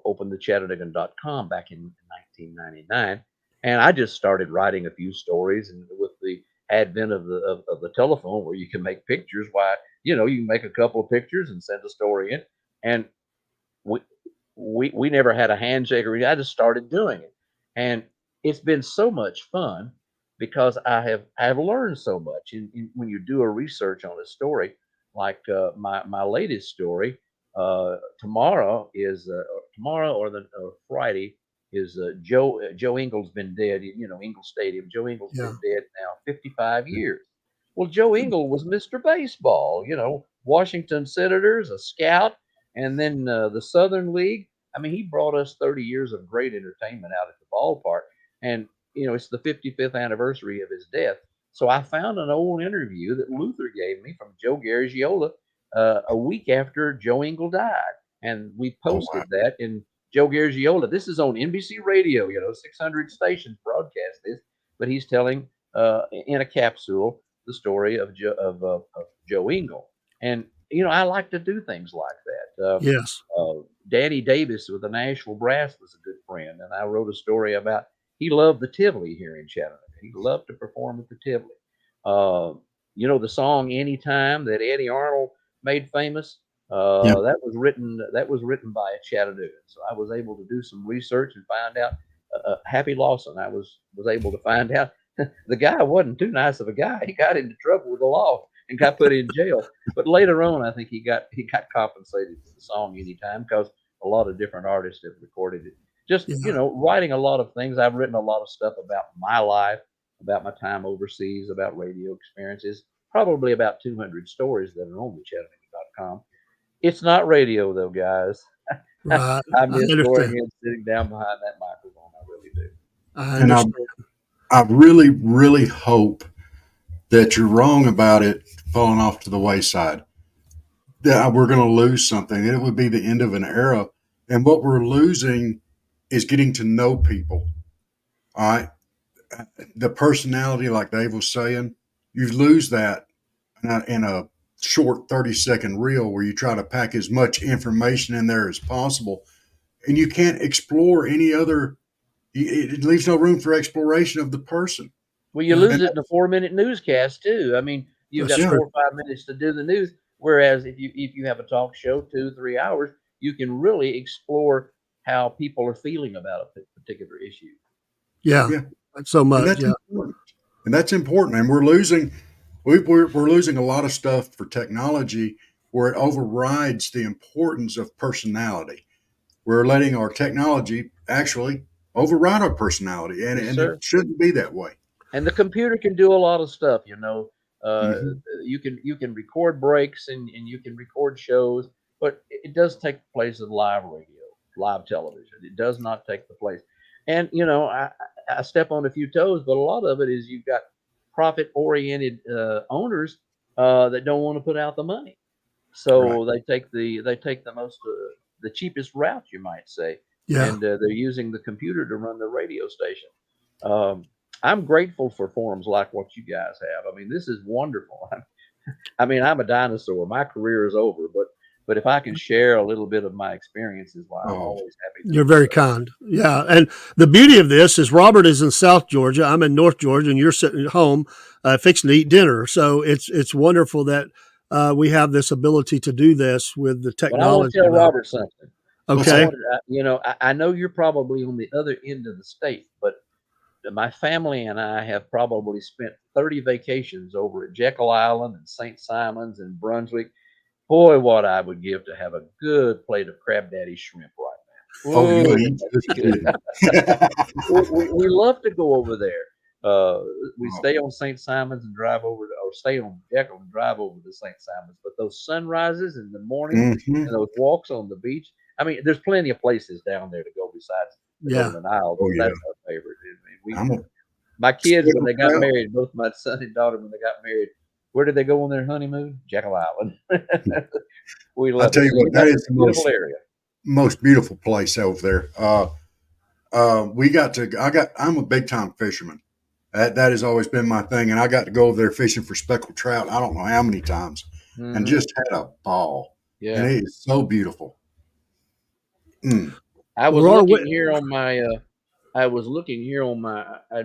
open the Chattanoogan.com back in 1999. And I just started writing a few stories. And with the advent of the telephone where you can make pictures, why, you can make a couple of pictures and send a story in. And we we never had a handshake or anything. I just started doing it, and it's been so much fun because I have learned so much. When you do a research on a story, like my latest story, tomorrow is tomorrow or Friday is Joe Ingles been dead. Ingle Stadium. Joe Ingles Yeah. been dead now 55 years. Well, Joe Ingle was Mr. Baseball. Washington Senators, a scout, and then the Southern League. I mean, he brought us 30 years of great entertainment out at the ballpark. And, it's the 55th anniversary of his death. So I found an old interview that Luther gave me from Joe Garagiola a week after Joe Engle died. And we Oh wow. posted that in Joe Garagiola. This is on NBC Radio, 600 stations broadcast this, but he's telling in a capsule the story of Joe Engle. And, I like to do things like that. Yes. Danny Davis with the Nashville Brass was a good friend, and I wrote a story about he loved the Tivoli here in Chattanooga. He loved to perform at the Tivoli. Uh, the song "Anytime" that Eddie Arnold made famous. Yeah. That was written by a Chattanoogan. So I was able to do some research and find out. Happy Lawson, I was able to find out the guy wasn't too nice of a guy. He got into trouble with the law and got put in jail. But later on, I think he got compensated for the song "Anytime" because a lot of different artists have recorded it. Just Yeah. writing a lot of things. I've written a lot of stuff about my life, about my time overseas, about radio experiences. Probably about 200 stories that are on the Chattanooga.com. It's not radio though, guys. Right. I I miss going understand. and sitting down behind that microphone. I really do. I And I understand. I really really hope that you're wrong about it falling off to the wayside. That we're going to lose something. It would be the end of an era, and what we're losing is getting to know people. All right, the personality, like Dave was saying, you lose that in a short 30-second reel where you try to pack as much information in there as possible, and you can't explore any other. It leaves no room for exploration of the person. Well, you Yeah, lose And it in a 4-minute newscast too. I mean, you've that's got yeah, true. 4 or 5 minutes to do the news. Whereas if you have a talk show 2 3 hours, you can really explore how people are feeling about a particular issue. Yeah, yeah, that's so and much. that's Yeah, important. And that's important. And we're losing a lot of stuff for technology where it overrides the importance of personality. We're letting our technology actually override our personality, Yes, and it sir. shouldn't be that way. And the computer can do a lot of stuff. Uh, Hmm. you can record breaks and you can record shows, but it does take the place of live radio, live television. It does not take the place. And I step on a few toes, but a lot of it is you've got profit oriented owners that don't want to put out the money. Right. So they take the cheapest route, you might say, yeah. and they're using the computer to run the radio station. Um, I'm grateful for forums like what you guys have. I mean, this is wonderful. I mean, I'm a dinosaur. My career is over, but if I can share a little bit of my experiences, well, I'm Oh, always happy to You're do very so. kind. Yeah. And the beauty of this is Robert is in South Georgia. I'm in North Georgia, and you're sitting at home fixing to eat dinner. So it's wonderful that we have this ability to do this with the But I want technology to tell available. Robert something. what's I Okay. that? wanted, I know you're probably on the other end of the state, but my family and I have probably spent 30 vacations over at Jekyll Island and St. Simons and Brunswick. Boy, what I would give to have a good plate of crab daddy shrimp right now. Oh, you Oh, ain't that'd just be good. kidding. We love to go over there. We Oh, stay on St. Simons and drive over or stay on Jekyll and drive over to St. Simons. But those sunrises in the morning hmm. and those walks on the beach. I mean, there's plenty of places down there to go besides the Yeah. Golden Isles, Oh but yeah. that's our favorite. I mean, I'm a my kids when speckled they got trout. married, both my son and daughter when they got married, where did they go on their honeymoon? Jekyll Island. We I love it. tell you So what, you that got is this the beautiful area. most beautiful place over there. We got to. I'm a big time fisherman. That has always been my thing, and I got to go over there fishing for speckled trout. I don't know how many times, and Hmm. just had a ball. And Yeah. it is so beautiful. Mm. I Well, was Robert, looking here on my I'd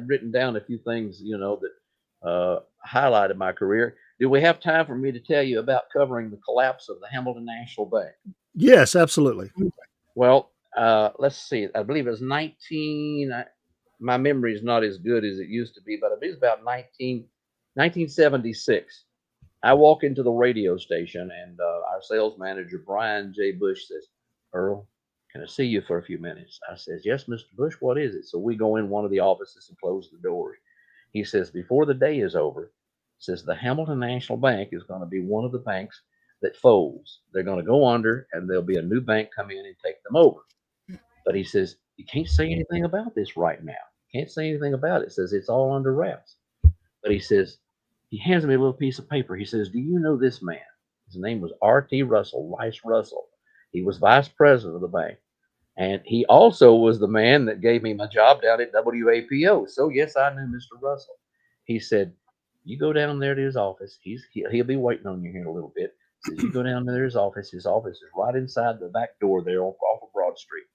written down a few things, that highlighted my career. Do we have time for me to tell you about covering the collapse of the Hamilton National Bank? yes, absolutely. Well, let's see. I believe it was 19. My memory is not as good as it used to be, but I believe it's about 1976. I walk into the radio station, and our sales manager, Brian J. Bush, says, Earl, can I see you for a few minutes? I says, yes, Mr. Bush, what is it? So we go in one of the offices and close the doors. He says, before the day is over, says the Hamilton National Bank is going to be one of the banks that folds. They're going to go under, and there'll be a new bank come in and take them over. But he says, you can't say anything about this right now. Can't say anything about it. Says it's all under wraps. But he says, he hands me a little piece of paper. He says, do you know this man? His name was R.T. Russell, Rice Russell. He was vice president of the bank. And he also was the man that gave me my job down at WAPO. So, yes, I knew Mr. Russell. He said, you go down there to his office. He'll be waiting on you here in a little bit. He says, you go down there to his office. His office is right inside the back door there off of Broad Street.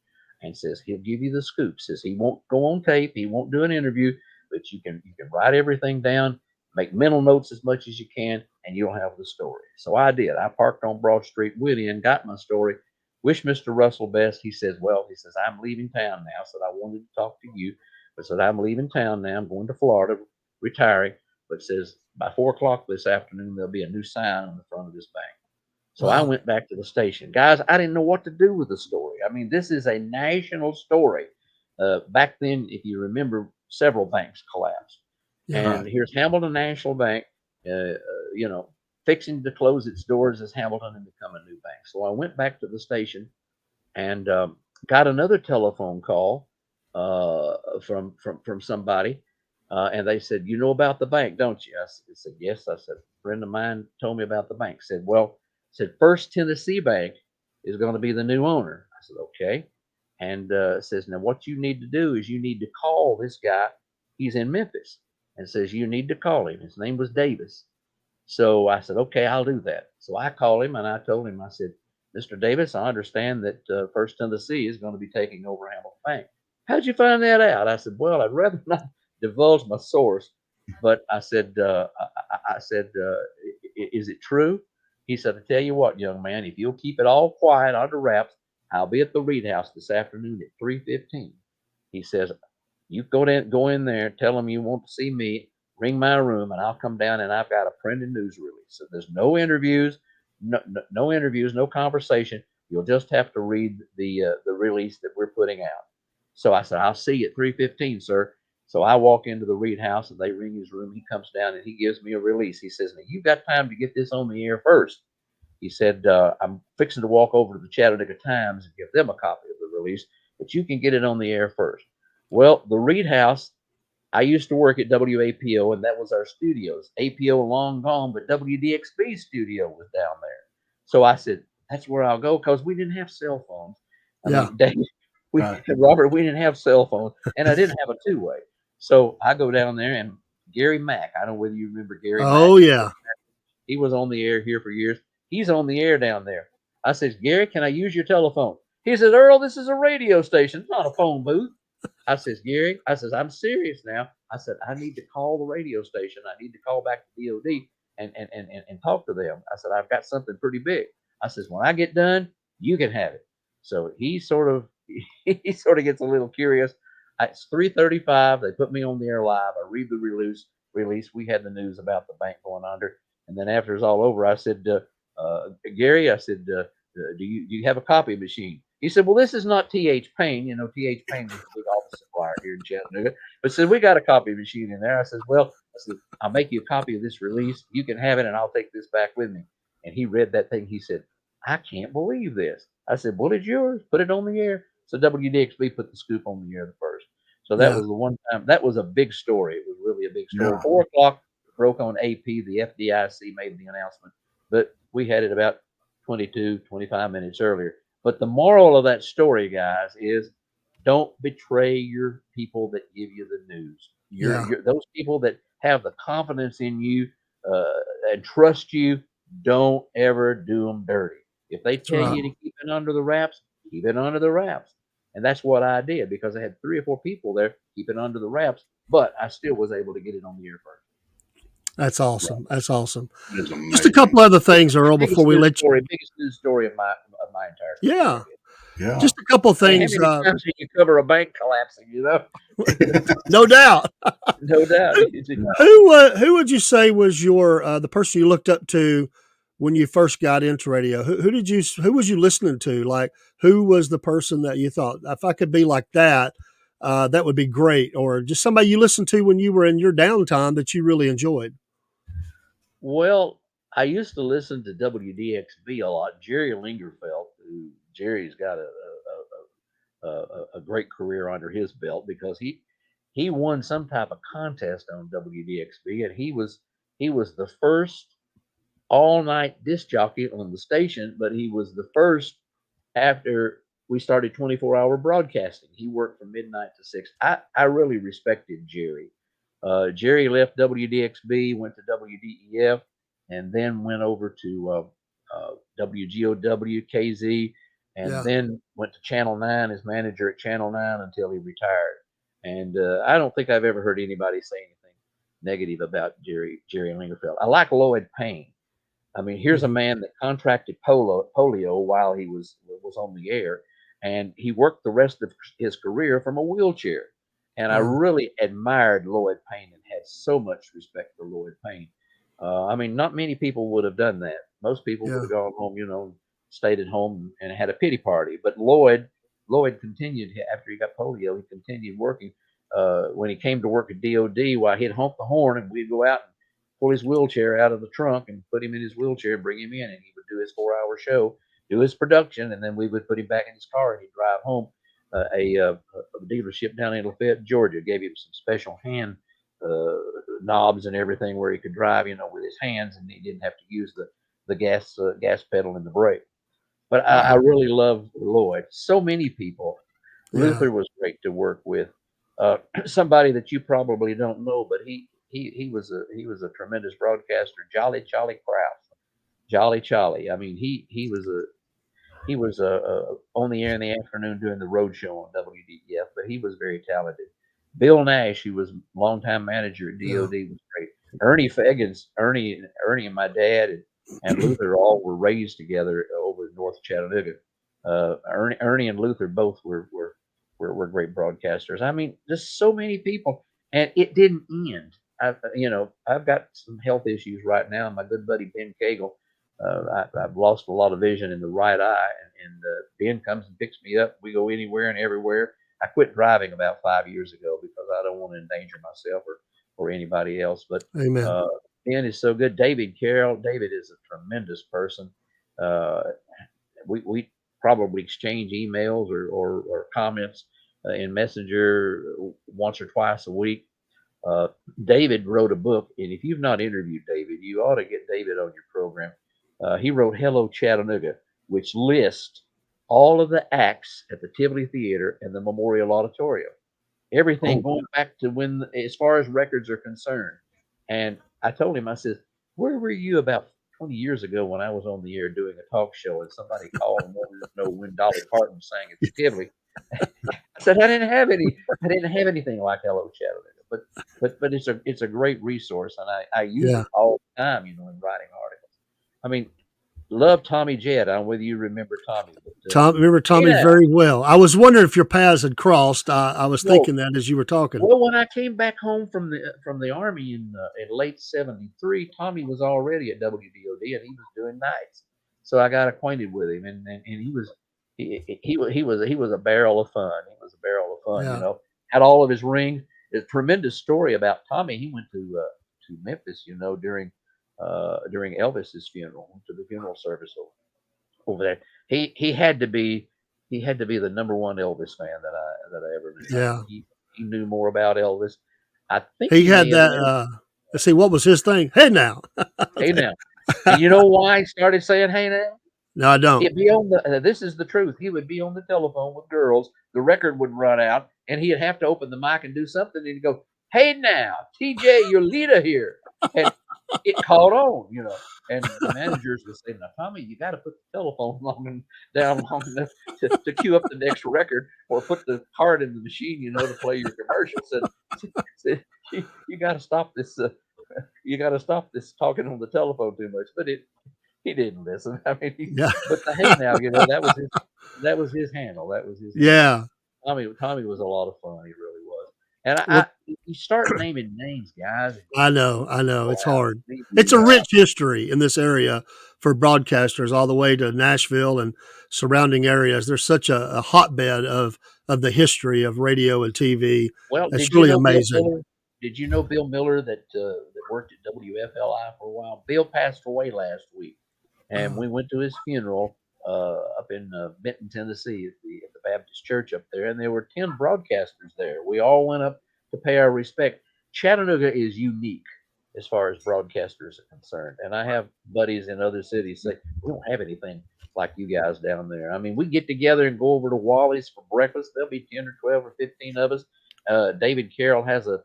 And says, he'll give you the scoop. Says, he won't go on tape. He won't do an interview, but you can write everything down, make mental notes as much as you can, and you'll have the story. So I did. I parked on Broad Street, went in, got my story, wish Mr. Russell best. He says, I'm leaving town now. Said, I wanted to talk to you, but said, I'm leaving town now. I'm going to Florida, retiring. But says, by 4 o'clock this afternoon, there'll be a new sign on the front of this bank. So I Wow. went back to the station. Guys, I didn't know what to do with the story. I mean, this is a national story. Back then, if you remember, several banks collapsed. Yeah. Right. And here's Hamilton National Bank, you know, fixing to close its doors as Hamilton and become a new bank. So I went back to the station and got another telephone call from somebody, and they said, "You know about the bank, don't you?" I said, "Yes." I said, "A friend of mine told me about the bank." Said, "Well," said, "First Tennessee Bank is going to be the new owner." I said, "Okay," and says, "Now what you need to do is you need to call this guy. He's in Memphis." And says, "You need to call him." His name was Davis. So I said, okay, I'll do that. So I called him and I told him, I said, Mr. Davis, I understand that First Tennessee is going to be taking over Hamilton Bank. How'd you find that out? I said, well, I'd rather not divulge my source, but I said, is it true? He said, I tell you what, young man, if you'll keep it all quiet under wraps, I'll be at the Reed House this afternoon at 3:15. He says, you go in there, tell them you want to see me, ring my room, and I'll come down and I've got a printed news release. So there's no interviews, no interviews, no conversation. You'll just have to read the release that we're putting out. So I said, I'll see you at 3:15, sir. So I walk into the Reed House and they ring his room. He comes down and he gives me a release. He says, now you've got time to get this on the air first. He said, I'm fixing to walk over to the Chattanooga Times and give them a copy of the release, but you can get it on the air first. Well, the Reed House, I used to work at WAPO, and that was our studios. APO long gone, but WDXB studio was down there. So I said, that's where I'll go, because we didn't have cell phones. I Yeah. mean, Dave, Right. Robert, we didn't have cell phones, and I didn't have a two-way. So I go down there, and Gary Mack, I don't know whether you remember Gary Mack. Oh, yeah. He was on the air here for years. He's on the air down there. I says, Gary, can I use your telephone? He says, Earl, this is a radio station. It's not a phone booth. I says, Gary, I says, I'm serious now. I said, I need to call the radio station. I need to call back to DOD and talk to them. I said, I've got something pretty big. I says, when I get done, you can have it. So he sort of gets a little curious. It's 3:35. They put me on the air live. I read the release. We had the news about the bank going under. And then after it's all over, I said, Gary, I said, do you have a copy machine? He said, well, this is not T.H. Payne. You know, T.H. Payne was a big office supplier here in Chattanooga. But said, we got a copy machine in there. I said, well, I'll make you a copy of this release. You can have it, and I'll take this back with me. And he read that thing. He said, I can't believe this. I said, well, it's yours. Put it on the air. So WDXB put the scoop on the air first. So that was the one time. That was a big story. It was really a big story. Yeah. 4 o'clock, broke on AP. The FDIC made the announcement. But we had it about 22, 25 minutes earlier. But the moral of that story, guys, is don't betray your people that give you the news. Those people that have the confidence in you and trust you, don't ever do them dirty. If they tell you to keep it under the wraps, keep it under the wraps. And that's what I did, because I had 3 or 4 people there keep it under the wraps, but I still was able to get it on the air first. That's awesome. Right. That's awesome. It's amazing. Just a couple other things, Earl, before we let you. Biggest news story of my entire career. Yeah. Just a couple of things. How many times do you cover a bank collapsing? You know, no doubt. No doubt. Who would you say was your the person you looked up to when you first got into radio? Who was you listening to? Like, who was the person that you thought, if I could be like that, that would be great? Or just somebody you listened to when you were in your downtime that you really enjoyed? Well, I used to listen to WDXB a lot. Jerry Lingerfeld, who Jerry's got a great career under his belt, because he won some type of contest on WDXB, and he was the first all-night disc jockey on the station, but he was the first after we started 24-hour broadcasting. He worked from midnight to 6. I really respected Jerry. Jerry left WDXB, went to WDEF, and then went over to WGOW, KZ, and then went to Channel 9 as manager at Channel 9 until he retired. And I don't think I've ever heard anybody say anything negative about Jerry Lingerfeld. I like Lloyd Payne. I mean, here's a man that contracted polio while he was on the air, and he worked the rest of his career from a wheelchair. And I really admired Lloyd Payne and had so much respect for Lloyd Payne. I mean, not many people would have done that. Most people would have gone home, stayed at home and had a pity party. But Lloyd continued after he got polio. He continued working. When he came to work at DOD, while he'd honk the horn, and we'd go out and pull his wheelchair out of the trunk and put him in his wheelchair and bring him in, and he would do his 4-hour show, do his production, and then we would put him back in his car and he'd drive home. A dealership down in Lafayette, Georgia, gave him some special hand knobs and everything where he could drive, with his hands, and he didn't have to use the gas pedal and the brake. But I really love Lloyd. So many people. Luther was great to work with. Somebody that you probably don't know, but he was a tremendous broadcaster. Jolly Charlie Kraus, Jolly Charlie. I mean, he was on the air in the afternoon doing the road show on WDEF, but he was very talented. Bill Nash, who was longtime manager at Yeah. DOD, was great. Ernie and my dad and Luther all were raised together over in North Chattanooga. Ernie and Luther both were great broadcasters. I mean, just so many people, and it didn't end. I've got some health issues right now. My good buddy Ben Cagle, I've lost a lot of vision in the right eye, and Ben comes and picks me up. We go anywhere and everywhere. I quit driving about 5 years ago because I don't want to endanger myself or anybody else. But Amen. Ben is so good. David Carroll. David is a tremendous person. Uh, we probably exchange emails or comments in Messenger once or twice a week. David wrote a book, and if you've not interviewed David, you ought to get David on your program. He wrote Hello Chattanooga, which lists all of the acts at the Tivoli Theater and the Memorial Auditorium. Everything going back to when, as far as records are concerned. And I told him, I said, where were you about 20 years ago when I was on the air doing a talk show and somebody called and wanted to know when Dolly Parton sang at the Tivoli? I said I didn't have anything like Hello Chattanooga, but it's a great resource, and I use it all the time, in writing articles. I mean, love Tommy Jett. I don't know whether you remember Tommy. But, remember Tommy very well. I was wondering if your paths had crossed. I was thinking that as you were talking. Well, when I came back home from the Army in late '73, Tommy was already at WDOD and he was doing nights. So I got acquainted with him, and he was a barrel of fun. He was a barrel of fun. Had all of his rings. A tremendous story about Tommy. He went to Memphis, during Elvis's funeral, went to the funeral service over there. He had to be the number one Elvis fan that I ever knew. Yeah, he knew more about Elvis. I think he had that. Let's see, what was his thing? Hey now, hey now. And you know why he started saying hey now? No, I don't. He'd be on this is the truth. He would be on the telephone with girls. The record would run out, and he'd have to open the mic and do something. And he'd go, "Hey now, TJ, your leader here," and it caught on, And the managers would say, "Now, Tommy, you got to put the telephone down long enough to cue up the next record, or put the card in the machine, to play your commercials." Said you got to stop this. You got to stop this talking on the telephone too much. But he didn't listen. I mean, but the hey now, that was his handle. That was his handle. Tommy was a lot of fun. He really was. And you start naming names, guys. I know. It's hard. It's a rich history in this area for broadcasters, all the way to Nashville and surrounding areas. There's such a hotbed of the history of radio and TV. Well, it's really amazing. Did you know Bill Miller that worked at WFLI for a while? Bill passed away last week, and we went to his funeral up in Benton, Tennessee, at the Baptist Church up there, and there were 10 broadcasters there. We all went up to pay our respect. Chattanooga is unique as far as broadcasters are concerned, and I have buddies in other cities say we don't have anything like you guys down there. I mean, we get together and go over to Wally's for breakfast. There'll be 10 or 12 or 15 of us. David Carroll has a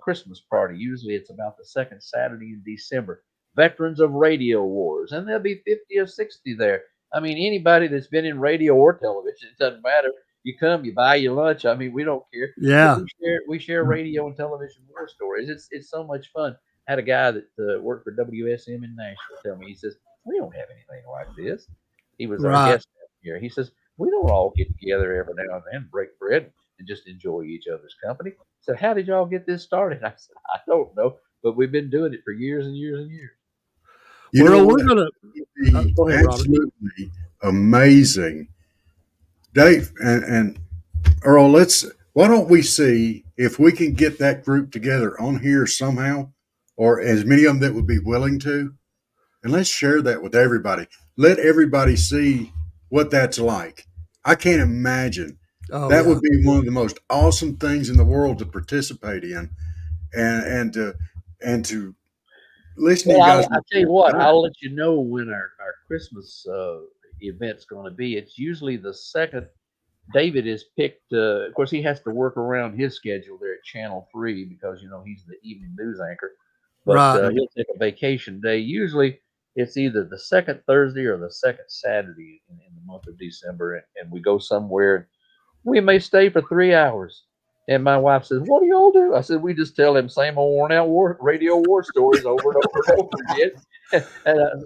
Christmas party. Usually it's about the second Saturday in December. Veterans of Radio Wars, and there'll be 50 or 60 there. I mean, anybody that's been in radio or television, it doesn't matter. You come, you buy your lunch. I mean, we don't care. Yeah. We share radio and television war stories. It's so much fun. I had a guy that worked for WSM in Nashville tell me, he says, we don't have anything like this. He was our guest here. He says, we don't all get together every now and then, break bread, and just enjoy each other's company. I said, how did y'all get this started? I said, I don't know, but we've been doing it for years and years and years. We're going to be absolutely amazing, Dave and Earl. Why don't we see if we can get that group together on here somehow, or as many of them that would be willing to, and let's share that with everybody. Let everybody see what that's like. I can't imagine. That would be one of the most awesome things in the world to participate in, and to listen to you guys. I'll tell you what, I'll let you know when our Christmas event's going to be. It's usually the second David is picked. Of course, he has to work around his schedule there at Channel 3 because he's the evening news anchor. But Right. he'll take a vacation day. Usually, it's either the second Thursday or the second Saturday in the month of December, and we go somewhere. We may stay for 3 hours. And my wife says, "What do y'all do?" I said, "We just tell them same old worn out radio war stories over and over and over again,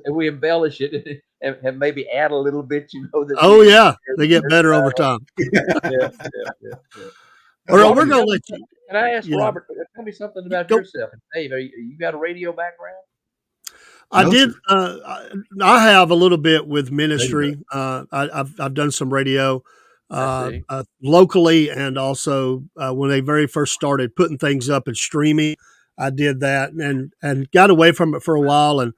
and we embellish it and maybe add a little bit, that we Oh didn't yeah, hear they the get first better over time." time. Yeah. Earl, we're Robert, gonna let you. can I ask Yeah, Robert? Tell me something about go. yourself. And Dave, you got a radio background? I No, did. sir. I have a little bit with There you go. ministry. I've done some radio I see. locally, and also when they very first started putting things up and streaming, I did that and got away from it for a while, and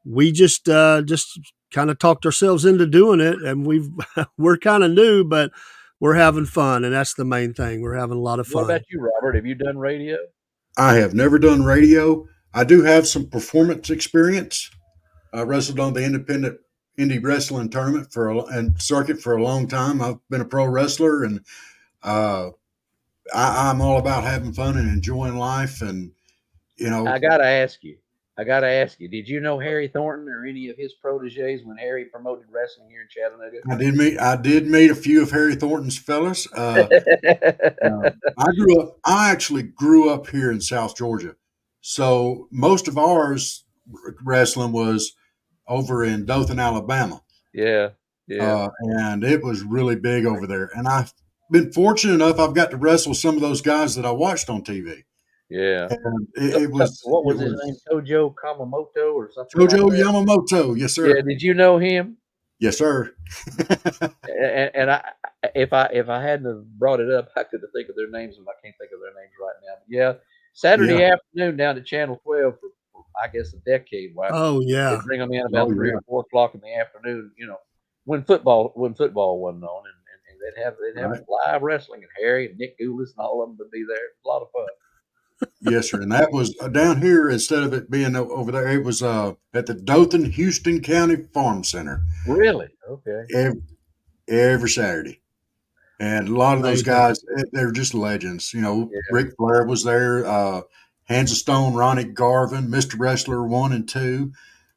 we just kind of talked ourselves into doing it, and we're kind of new, but we're having fun, and that's the main thing. We're having a lot of What fun. about you, Robert? Have you done radio? I have never done radio. I do have some performance experience. I wrestled on the independent indie wrestling tournament and circuit for a long time. I've been a pro wrestler, and uh, I'm all about having fun and enjoying life. And you know, I gotta ask you. Did you know Harry Thornton or any of his proteges when Harry promoted wrestling here in Chattanooga? I did meet a few of Harry Thornton's fellas. I actually grew up here in South Georgia, so most of ours wrestling was over in Dothan, Alabama. Yeah, yeah, And it was really big over there. And I've been fortunate enough; I've got to wrestle some of those guys that I watched on TV. yeah. And it was What it was his name? was Tojo Kamamoto or something like Jojo that? Yamamoto. Yes, Yeah. sir. Did you know him? Yes, sir. And if I hadn't have brought it up, I could have think of their names, and I can't think of their names right now. But yeah, Yeah. Saturday afternoon down at Channel 12 for I guess a decade. Why Oh they yeah, bring them in Oh, about 3 or 4 o'clock in the afternoon. When football wasn't on, and they'd have right. live wrestling, and Harry and Nick Goulas and all of them would be there. It was a lot of fun. Yes, sir. And that was down here instead of it being over there. It was at the Dothan Houston County Farm Center Really? Okay. every, every Saturday. And a lot of those amazing. guys, they're just legends. Yeah. Ric Flair was there, Hands of Stone, Ronnie Garvin, Mr. Wrestler 1 and 2.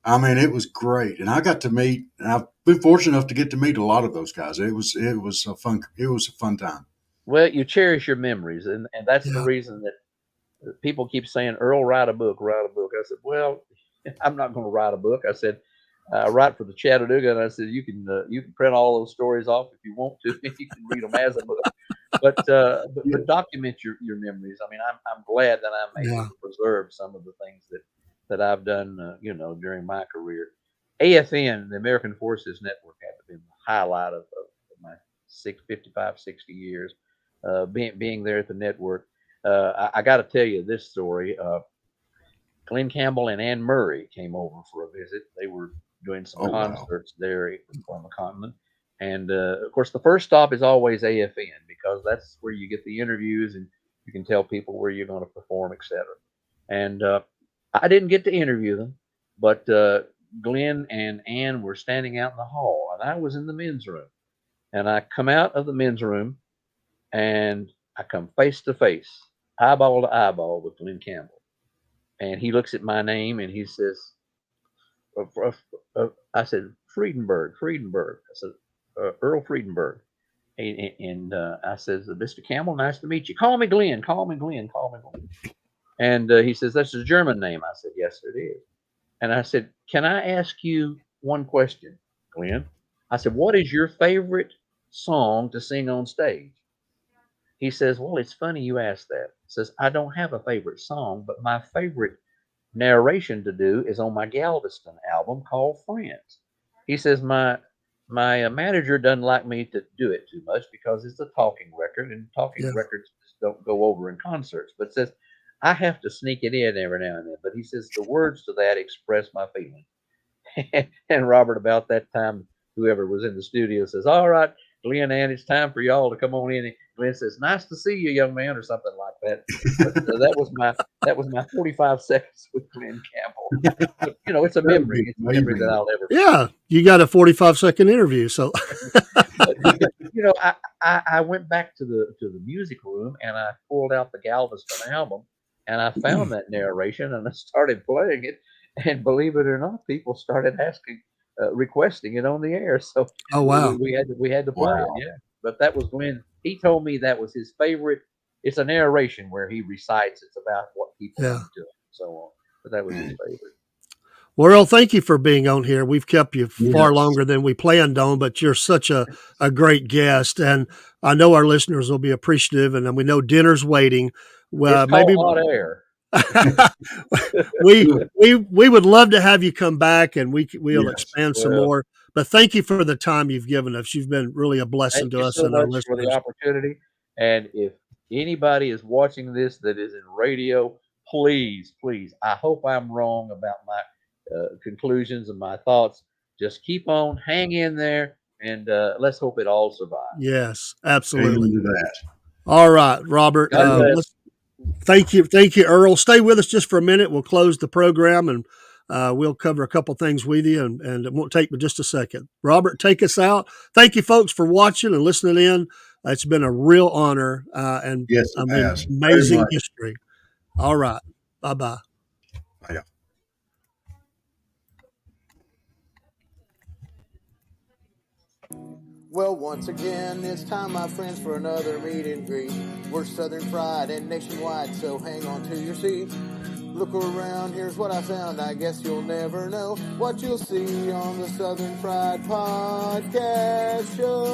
I mean, it was great. And I got to meet, and I've been fortunate enough to get to meet a lot of those guys. It was a fun time. Well, you cherish your memories, and that's the Yeah, reason that people keep saying, "Earl, write a book, write a book." I said, "Well, I'm not going to write a book." I said, "I write for the Chattanooga," and I said, "You can print all those stories off if you want to. You can read them as a book, but document your memories." I mean, I'm glad that I'm able yeah, to preserve some of the things that I've done, during my career. AFN, the American Forces Network, had to be the highlight of my 60 years, being there at the network. I got to tell you this story. Glenn Campbell and Ann Murray came over for a visit. They were doing some Oh, wow. concerts there on the continent. And of course, the first stop is always AFN because that's where you get the interviews and you can tell people where you're going to perform, etc. And I didn't get to interview them, but Glenn and Ann were standing out in the hall, and I was in the men's room. And I come out of the men's room and I come face to face, eyeball to eyeball with Glenn Campbell. And he looks at my name and he says, I said, Freudenberg. I said, Earl Freudenberg. And I says, Mr. Campbell, nice to meet you. Call me Glenn. And he says, that's a German name. I said, yes, it is. And I said, can I ask you one question, Glenn? I said, what is your favorite song to sing on stage? He says, well, it's funny you asked that. He says, I don't have a favorite song, but my favorite narration to do is on my Galveston album called Friends. He says, my manager doesn't like me to do it too much because it's a talking record, and talking yeah. records don't go over in concerts. But says, I have to sneak it in every now and then. But he says, the words to that express my feeling. And Robert, about that time, whoever was in the studio says, all right, Glenn, Ann, it's time for y'all to come on in. And Glenn says, nice to see you, young man, or something like that. But that was my 45 seconds with Glenn Campbell. But, it's a That would memory. be It's a memory that amazing. I'll never Yeah, you got a 45-second interview, so but I went back to the music room and I pulled out the Galveston album and I found that narration and I started playing it. And believe it or not, people started asking, requesting it on the air. So Oh, wow. we had to play it. Wow. Yeah, but that was when he told me that was his favorite. It's a narration where he recites. It's about what people Yeah. do to him and so on. But that was his favorite. Well, Earl, thank you for being on here. We've kept you far Yes. longer than we planned on, but you're such a great guest. And I know our listeners will be appreciative, and we know dinner's waiting. Well, It's maybe called hot air. we would love to have you come back, and we'll Yes. expand some Well, more. But thank you for the time you've given us. You've been really a blessing thank to you us so and our much for the listeners. opportunity. And if anybody is watching this that is in radio, please, please, I hope I'm wrong about my conclusions and my thoughts. Just keep on, hang in there, and let's hope it all survives. Yes, Amen absolutely. to that. All right, Robert. God bless. Thank you, Earl. Stay with us just for a minute. We'll close the program and we'll cover a couple things with you, and it won't take but just a second. Robert, take us out. Thank you, folks, for watching and listening in. It's been a real honor and Yes, it has. Very amazing much. history. All right, bye-bye. Yeah. Well, once again, it's time, my friends, for another meet and greet. We're Southern Fried and nationwide, so hang on to your seat. Look around, here's what I found. I guess you'll never know what you'll see on the Southern Fried Podcast Show.